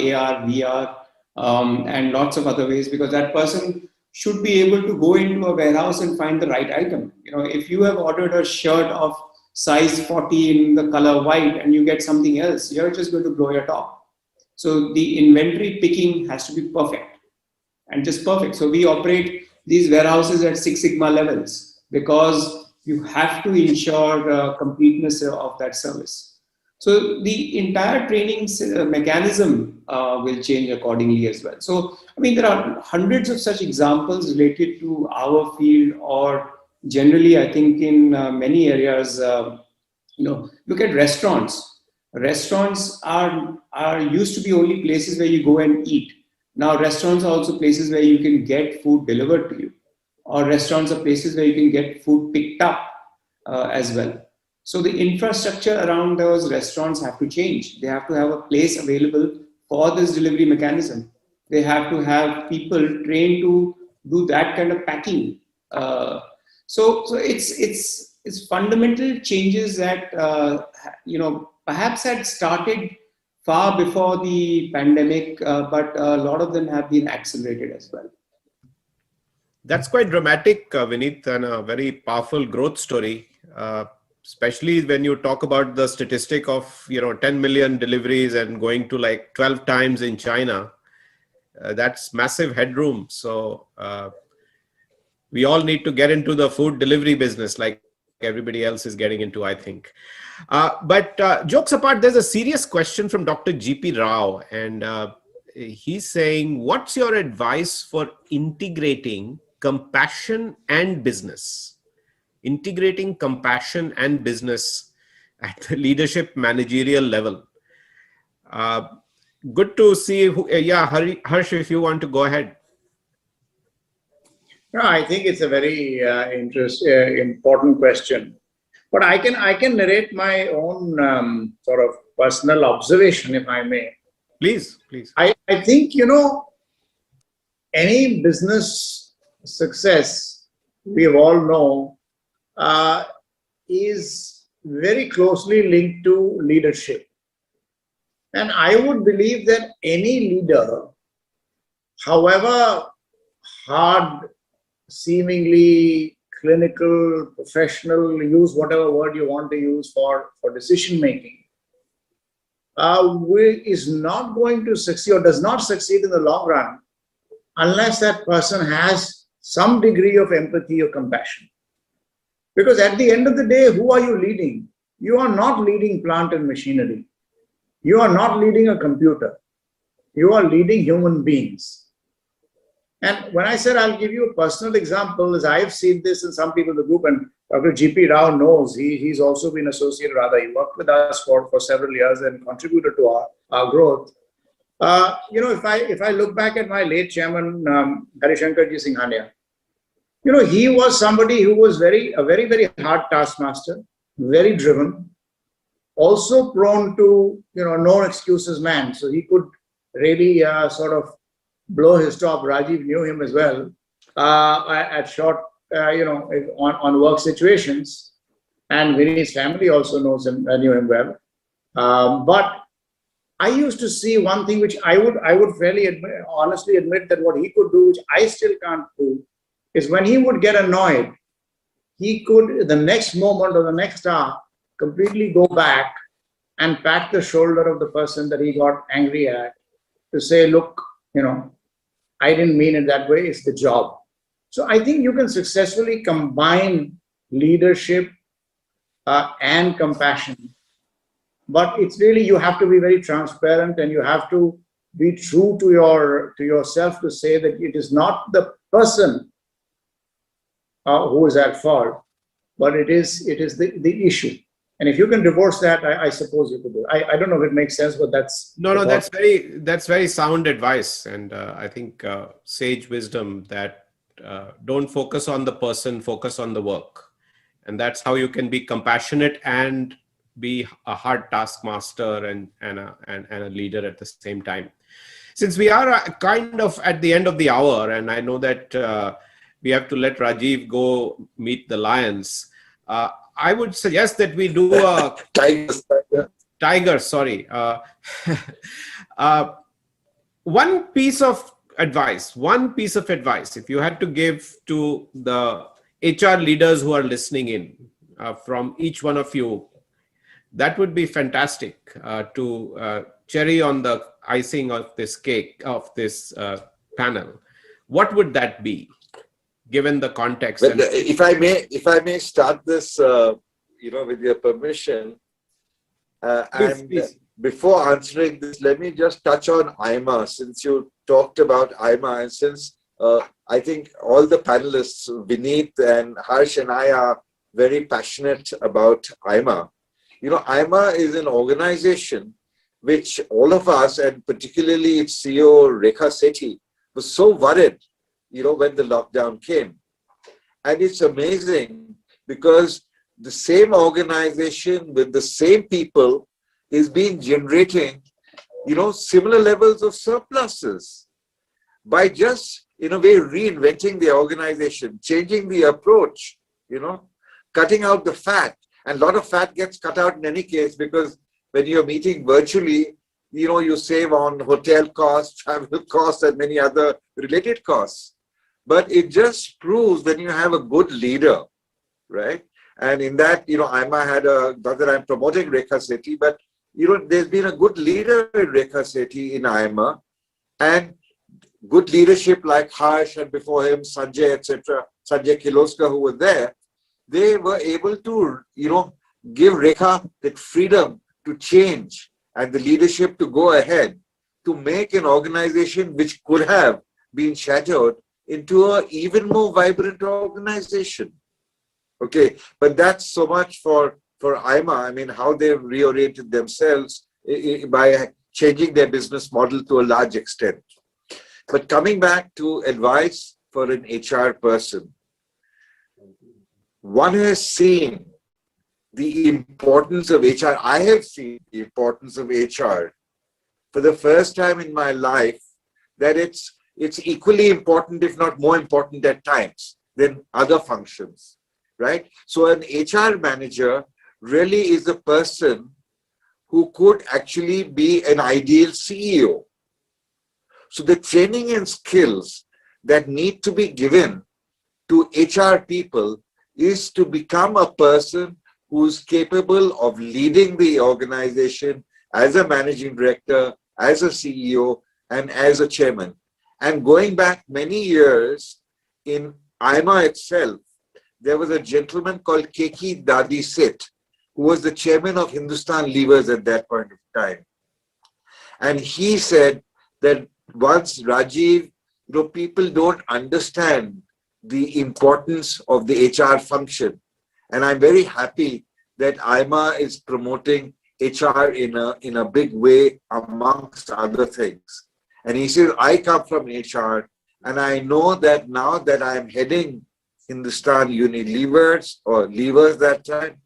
VR, and lots of other ways, because that person should be able to go into a warehouse and find the right item. If you have ordered a shirt of size 40 in the color white and you get something else, you're just going to blow your top. So the inventory picking has to be perfect, and just perfect. So we operate these warehouses at 6 Sigma levels, because you have to ensure completeness of that service. So the entire training mechanism will change accordingly as well. So, there are hundreds of such examples related to our field, or generally, I think in many areas. Look at restaurants. Restaurants are used to be only places where you go and eat. Now, restaurants are also places where you can get food delivered to you, or restaurants are places where you can get food picked up as well. So the infrastructure around those restaurants have to change. They have to have a place available for this delivery mechanism. They have to have people trained to do that kind of packing. So it's fundamental changes that perhaps had started far before the pandemic, but a lot of them have been accelerated as well. That's quite dramatic, Vineet, and a very powerful growth story. Especially when you talk about the statistic of 10 million deliveries and going to like 12 times in China. That's massive headroom. So we all need to get into the food delivery business like everybody else is getting into, I think. But jokes apart, there's a serious question from Dr. GP Rao, and he's saying, what's your advice for integrating compassion and business? Integrating compassion and business at the leadership managerial level. Good to see. Harsh, if you want to go ahead. No, I think it's a very important question. But I can narrate my own sort of personal observation, if I may. Please. I think, any business success, we all know, is very closely linked to leadership. And I would believe that any leader, however hard, seemingly clinical, professional, use whatever word you want to use for decision making, is not going to succeed or does not succeed in the long run unless that person has some degree of empathy or compassion. Because at the end of the day, who are you leading? You are not leading plant and machinery. You are not leading a computer. You are leading human beings. And when I said I'll give you a personal example, as I've seen this in some people in the group, and Dr. GP Rao knows, he's also been associated, he worked with us for several years and contributed to our growth. If I look back at my late chairman, Harishankarji Singhania, he was somebody who was a very, very hard taskmaster, very driven, also prone to, no excuses man. So he could really sort of blow his top. Rajiv knew him as well at short, on work situations. And Vinny's family also knew him well. But I used to see one thing which I would fairly honestly admit that what he could do, which I still can't do, is when he would get annoyed, he could, the next moment or the next hour, completely go back and pat the shoulder of the person that he got angry at to say, look, I didn't mean it that way, it's the job. So I think you can successfully combine leadership and compassion. But it's really, you have to be very transparent and you have to be true to yourself to say that it is not the person who is at fault, but it is the issue. And if you can divorce that, I suppose you could do it. I don't know if it makes sense, but that's that's very sound advice, and I think sage wisdom that don't focus on the person, focus on the work, and that's how you can be compassionate and be a hard taskmaster and a leader at the same time. Since we are kind of at the end of the hour, and I know that we have to let Rajiv go meet the lions, I would suggest that we do a tiger. Sorry, one piece of advice. If you had to give to the HR leaders who are listening in, from each one of you, that would be fantastic to cherry on the icing of this cake, of this panel. What would that be, given the context? Well, if I may start this, with your permission, please. Before answering this, let me just touch on AIMA, since you talked about AIMA, and since I think all the panelists, Vineet and Harsh and I, are very passionate about AIMA. AIMA is an organization which all of us, and particularly its CEO, Rekha Sethi, was so worried, when the lockdown came. And it's amazing because the same organization with the same people is being generating, similar levels of surpluses by just, in a way, reinventing the organization, changing the approach, cutting out the fat. And a lot of fat gets cut out in any case, because when you're meeting virtually, you save on hotel costs, travel costs, and many other related costs. But it just proves when you have a good leader, right? And in that, AIMA had not that I'm promoting Rekha Sethi, but, there's been a good leader in Rekha Sethi in AIMA, and good leadership like Harsh and before him, Sanjay, etc., Sanjay Kiloskar, who were there. They were able to, give Rekha that freedom to change and the leadership to go ahead to make an organization which could have been shattered into an even more vibrant organization. Okay, but that's so much for AIMA. I mean, how they've reoriented themselves by changing their business model to a large extent. But coming back to advice for an HR person, one has seen the importance of HR. I have seen the importance of HR for the first time in my life, that it's equally important, if not more important at times, than other functions, right? So an HR manager really is a person who could actually be an ideal CEO. So the training and skills that need to be given to HR people is to become a person who's capable of leading the organization as a managing director, as a CEO, and as a chairman. And going back many years, in AIMA itself, there was a gentleman called Keki Dadi Seth, who was the chairman of Hindustan Levers at that point of time. And he said that once Rajiv, people don't understand the importance of the HR function. And I'm very happy that AIMA is promoting HR in a big way, amongst other things. And he says, I come from HR, and I know that now that I'm heading Hindustan Unilevers, or Levers that time,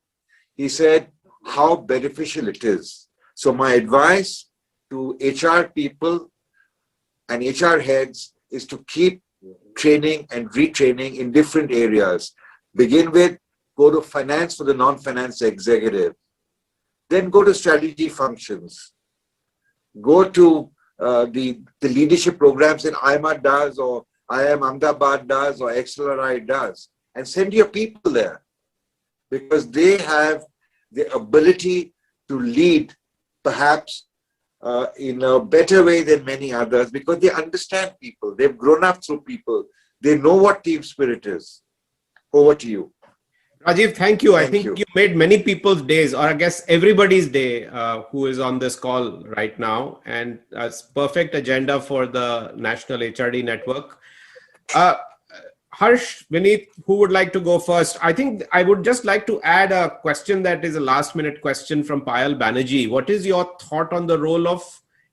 he said how beneficial it is. So my advice to HR people and HR heads is to keep training and retraining in different areas. Begin with, go to finance for the non-finance executive. Then go to strategy functions. Go to the leadership programs that AIMA does, or IIM Ahmedabad does, or XLRI does, and send your people there, because they have the ability to lead perhaps in a better way than many others, because they understand people. They've grown up through people. They know what team spirit is. Over to you. Rajiv, thank you. Thank I think you. you made many people's days, or I guess everybody's day who is on this call right now. And it's perfect agenda for the National HRD Network. Harsh, Vineet, who would like to go first? I think I would just like to add a question that is a last minute question from Payal Banerjee. What is your thought on the role of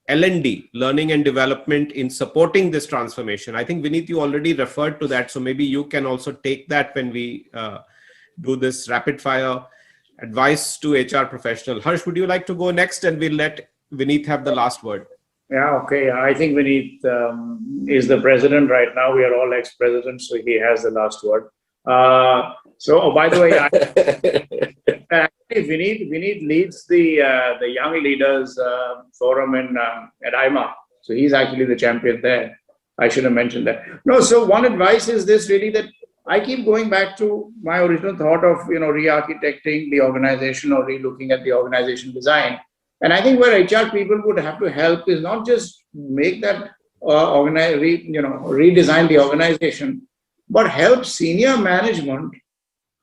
L&D, learning and development, in supporting this transformation? I think, Vineet, you already referred to that. So maybe you can also take that when we do this rapid fire advice to HR professional. Harsh, would you like to go next, and we'll let Vineet have the last word? Yeah, okay. I think Vineet is the president right now. We are all ex-presidents, so he has the last word. By the way, actually, Vineet leads the Young Leaders Forum at AIMA. So he's actually the champion there. I should have mentioned that. No, so one advice is this, really, that I keep going back to my original thought of, re-architecting the organization or re-looking at the organization design. And I think where HR people would have to help is not just make that redesign the organization, but help senior management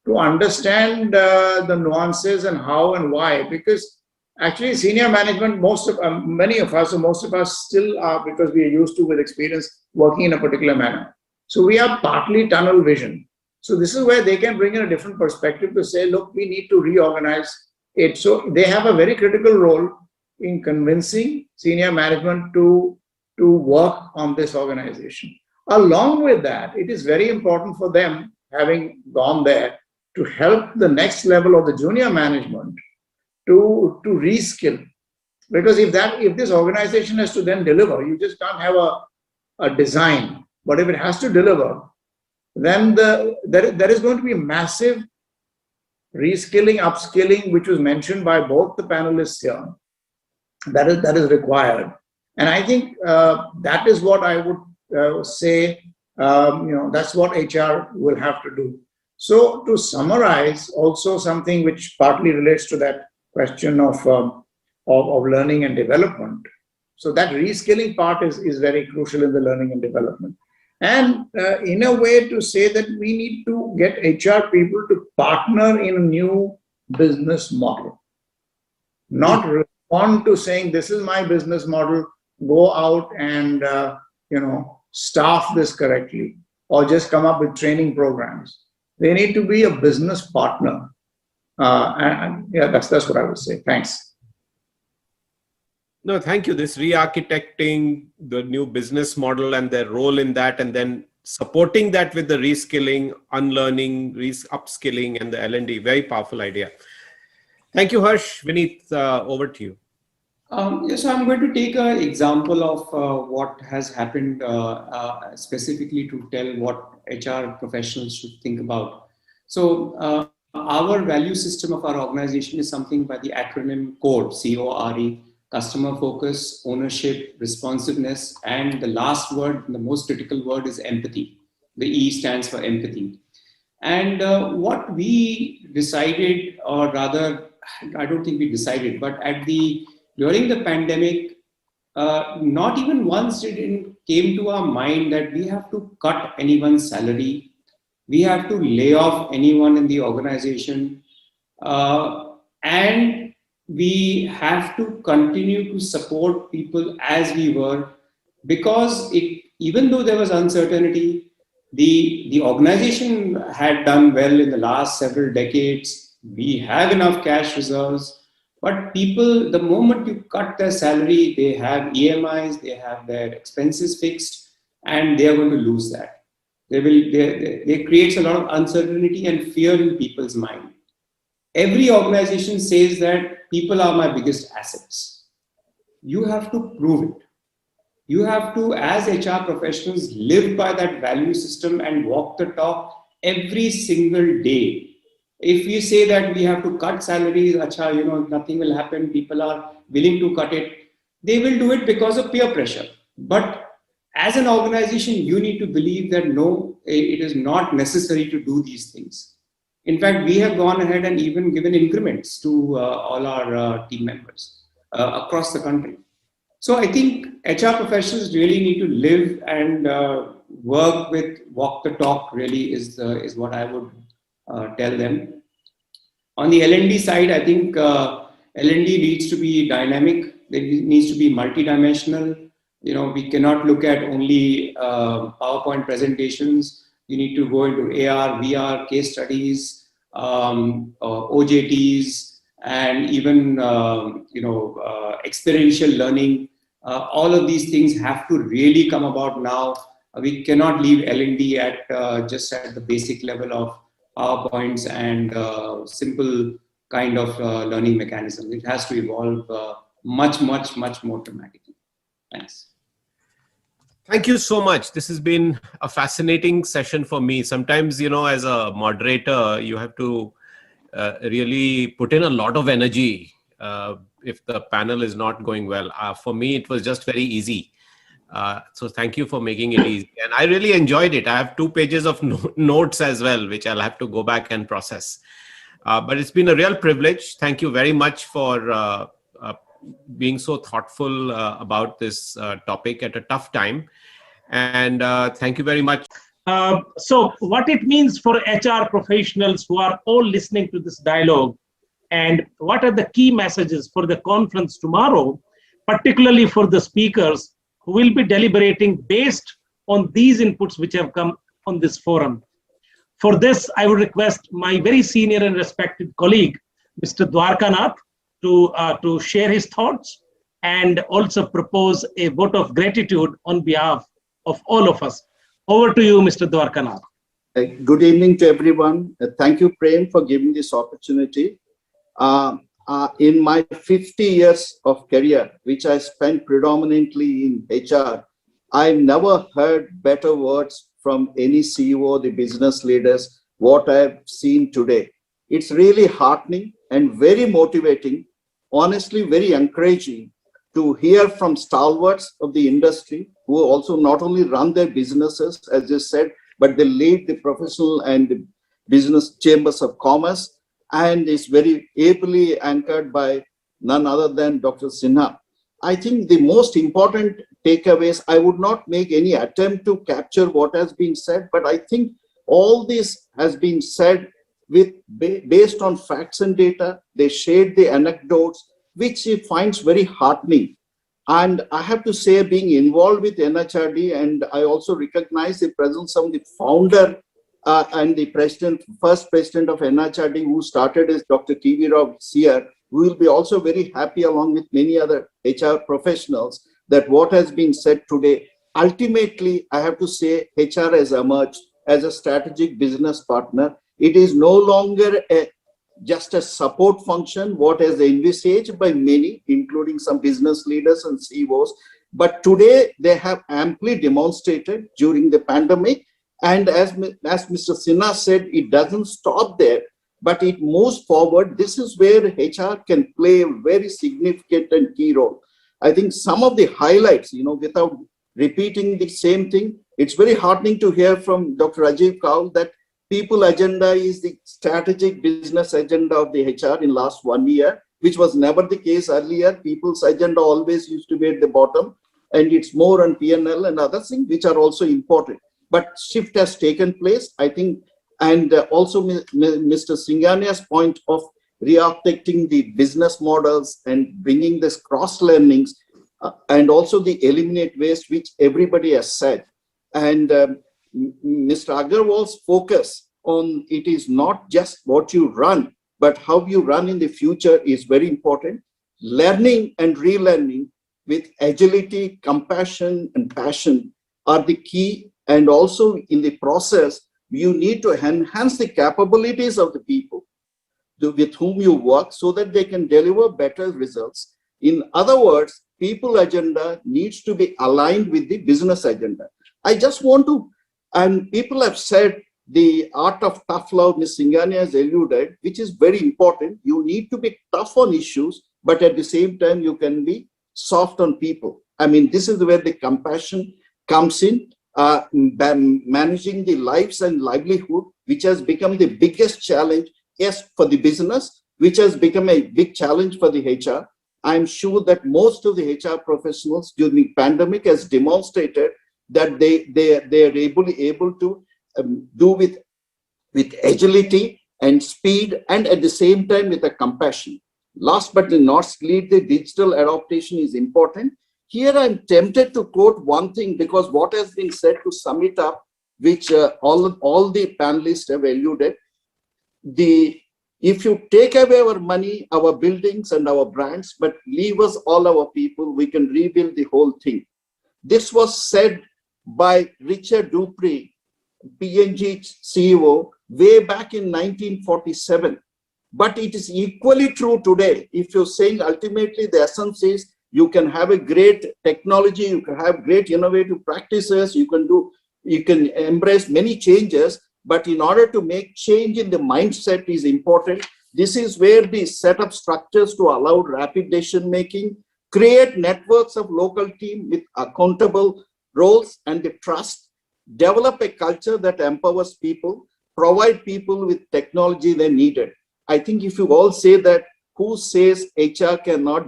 to understand the nuances and how and why. Because actually, senior management, many of us, or most of us, still are, because we are used to, with experience, working in a particular manner. So we are partly tunnel vision. So this is where they can bring in a different perspective to say, look, we need to reorganize it. So they have a very critical role in convincing senior management to work on this organization. Along with that, it is very important for them, having gone there, to help the next level of the junior management to reskill. Because if this organization has to then deliver, you just can't have a design. But if it has to deliver, then there is going to be massive reskilling, upskilling, which was mentioned by both the panelists here. That is required. And I think that is what I would say, that's what HR will have to do. So to summarize, also something which partly relates to that question of learning and development. So that reskilling part is very crucial in the learning and development. And in a way, to say that we need to get HR people to partner in a new business model, not respond to saying, this is my business model, go out and staff this correctly, or just come up with training programs. They need to be a business partner. And yeah, that's what I would say. Thanks. No, thank you. This re-architecting the new business model and their role in that, and then supporting that with the reskilling, unlearning, upskilling, and the L&D, very powerful idea. Thank you, Harsh. Vineet, over to you. Yes, so I'm going to take an example of what has happened specifically to tell what HR professionals should think about. So our value system of our organization is something by the acronym CORE, C-O-R-E, customer focus, ownership, responsiveness, and the last word, the most critical word, is empathy. The E stands for empathy. And what we decided, or rather, I don't think we decided, but during the pandemic, not even once it came to our mind that we have to cut anyone's salary, we have to lay off anyone in the organization, and we have to continue to support people as we were, because even though there was uncertainty, the organization had done well in the last several decades. We have enough cash reserves, but people, the moment you cut their salary, they have EMIs, they have their expenses fixed, and they are going to lose that. They creates a lot of uncertainty and fear in people's mind. Every organization says that people are my biggest assets. You have to prove it. You have to, as HR professionals, live by that value system and walk the talk every single day. If we say that we have to cut salaries, nothing will happen, people are willing to cut it, they will do it because of peer pressure. But as an organization, you need to believe that no, it is not necessary to do these things. In fact, we have gone ahead and even given increments to all our team members across the country. So I think HR professionals really need to live and walk the talk really is what I would tell them. On the L&D side, I think L&D needs to be dynamic. It needs to be multidimensional. We cannot look at only PowerPoint presentations. You need to go into AR, VR, case studies, OJTs, and even experiential learning. All of these things have to really come about now. We cannot leave L&D at just at the basic level of PowerPoints and simple kind of learning mechanisms. It has to evolve much more dramatically. Thanks. Thank you so much. This has been a fascinating session for me. Sometimes, as a moderator, you have to really put in a lot of energy if the panel is not going well. For me, it was just very easy. So thank you for making it easy. And I really enjoyed it. I have 2 pages of notes as well, which I'll have to go back and process. But it's been a real privilege. Thank you very much for being so thoughtful about this topic at a tough time. And thank you very much. So what it means for HR professionals who are all listening to this dialogue, and what are the key messages for the conference tomorrow, particularly for the speakers who will be deliberating based on these inputs which have come on this forum. For this, I would request my very senior and respected colleague, Mr. Dwarkanath, to share his thoughts and also propose a vote of gratitude on behalf of all of us. Over to you, Mr. Dwarkanath. Good evening to everyone. Thank you, Prem, for giving this opportunity. In my 50 years of career, which I spent predominantly in HR, I've never heard better words from any CEO, the business leaders, what I've seen today. It's really heartening and very motivating, honestly, very encouraging to hear from stalwarts of the industry who also not only run their businesses, as you said, but they lead the professional and the business chambers of commerce, and is very ably anchored by none other than Dr. Sinha. I think the most important takeaways, I would not make any attempt to capture what has been said, but I think all this has been said based on facts and data. They shared the anecdotes, which he finds very heartening. And I have to say, being involved with NHRD, and I also recognize the presence of the founder and the first president of NHRD, who started as Dr. T.V. Rao here. We will be also very happy, along with many other HR professionals, that what has been said today, ultimately, I have to say, HR has emerged as a strategic business partner. It is no longer just a support function, what is envisaged by many, including some business leaders and CEOs. But today, they have amply demonstrated during the pandemic. And as Mr. Sinha said, it doesn't stop there, but it moves forward. This is where HR can play a very significant and key role. I think some of the highlights, without repeating the same thing, it's very heartening to hear from Dr. Rajiv Kaul that people agenda is the strategic business agenda of the HR in last 1 year, which was never the case earlier. People's agenda always used to be at the bottom, and it's more on P&L and other things, which are also important. But shift has taken place, I think, and also Mr. Singhania's point of re-architecting the business models and bringing this cross-learnings and also the eliminate waste, which everybody has said. And Mr. Agarwal's focus on it is not just what you run, but how you run in the future is very important. Learning and relearning with agility, compassion, and passion are the key. And also in the process, you need to enhance the capabilities of the people. with whom you work so that they can deliver better results. In other words, people agenda needs to be aligned with the business agenda. I just want to, and people have said the art of tough love, Ms. Singhania has alluded, which is very important. You need to be tough on issues, but at the same time, you can be soft on people. I mean, this is where the compassion comes in, managing the lives and livelihood, which has become the biggest challenge, yes, for the business, which has become a big challenge for the HR. I'm sure that most of the HR professionals during the pandemic has demonstrated that they are able to do with agility and speed, and at the same time with a compassion. Last but not least, the digital adaptation is important. Here I'm tempted to quote one thing, because what has been said, to sum it up, which all the panelists have alluded, if you take away our money, our buildings and our brands, but leave us all our people, we can rebuild the whole thing. This was said by Richard Dupree, P&G CEO, way back in 1947. But it is equally true today. If you're saying ultimately the essence is you can have a great technology, you can have great innovative practices, you can embrace many changes, but in order to make change in the mindset is important. This is where the set up structures to allow rapid decision making, create networks of local team with accountable roles and the trust, develop a culture that empowers people, provide people with technology they needed. I think if you all say that, who says HR cannot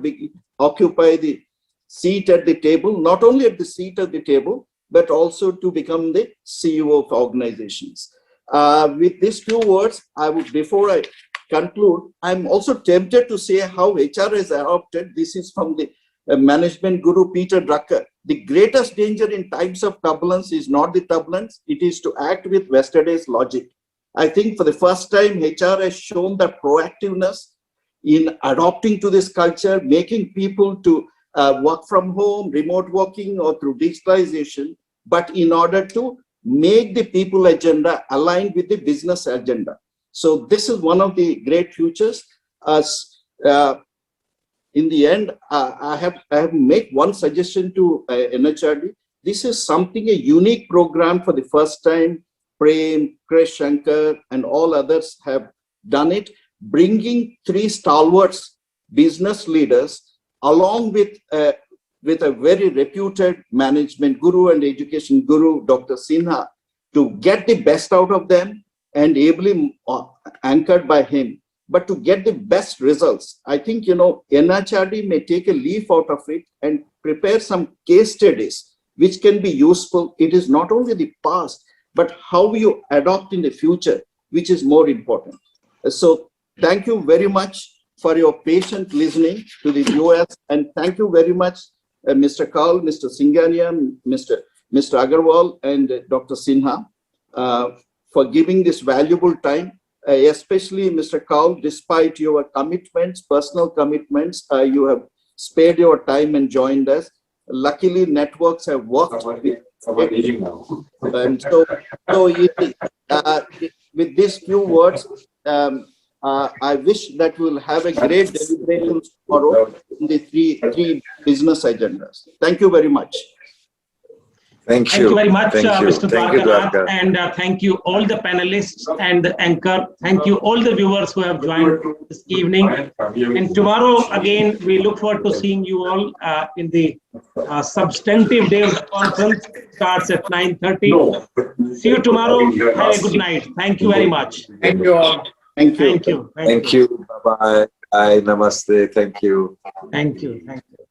occupy the seat at the table, not only at the seat at the table, but also to become the CEO of organizations. With these few words, before I conclude, I'm also tempted to say how HR has adopted. This is from the management guru Peter Drucker. The greatest danger in times of turbulence is not the turbulence, it is to act with yesterday's logic. I think for the first time, HR has shown that proactiveness in adopting to this culture, making people to work from home, remote working, or through digitalization, but in order to make the people agenda aligned with the business agenda. So this is one of the great futures. In the end, I have made one suggestion to NHRD. This is something, a unique program for the first time. Prem, Krish, Shankar, and all others have done it, bringing 3 stalwarts business leaders along with a very reputed management guru and education guru, Dr. Sinha, to get the best out of them and ably anchored by him, but to get the best results. I think, NHRD may take a leaf out of it and prepare some case studies which can be useful. It is not only the past, but how you adopt in the future, which is more important. So thank you very much for your patient listening to the viewers, and thank you very much, Mr. Kaul, Mr. Singhania, Mr. Agarwal, and Dr. Sinha, for giving this valuable time, especially Mr. Kaul, despite your commitments, personal commitments, you have spared your time and joined us. Luckily, networks have worked. And so with these few words, I wish that we'll have a great deliberation tomorrow in the three business agendas. Thank you very much. Thank you. Thank you very much, Mr. Thank you, Dwarkanath, and thank you all the panelists and the anchor. Thank you all the viewers who have joined this evening. And tomorrow, again, we look forward to seeing you all in the substantive day of the conference. Starts at 9:30. See you tomorrow. Have a good night. Thank you very much. Thank you all. Thank you. Thank you. Thank you. Bye-bye. Bye. Namaste. Thank you. Thank you. Thank you.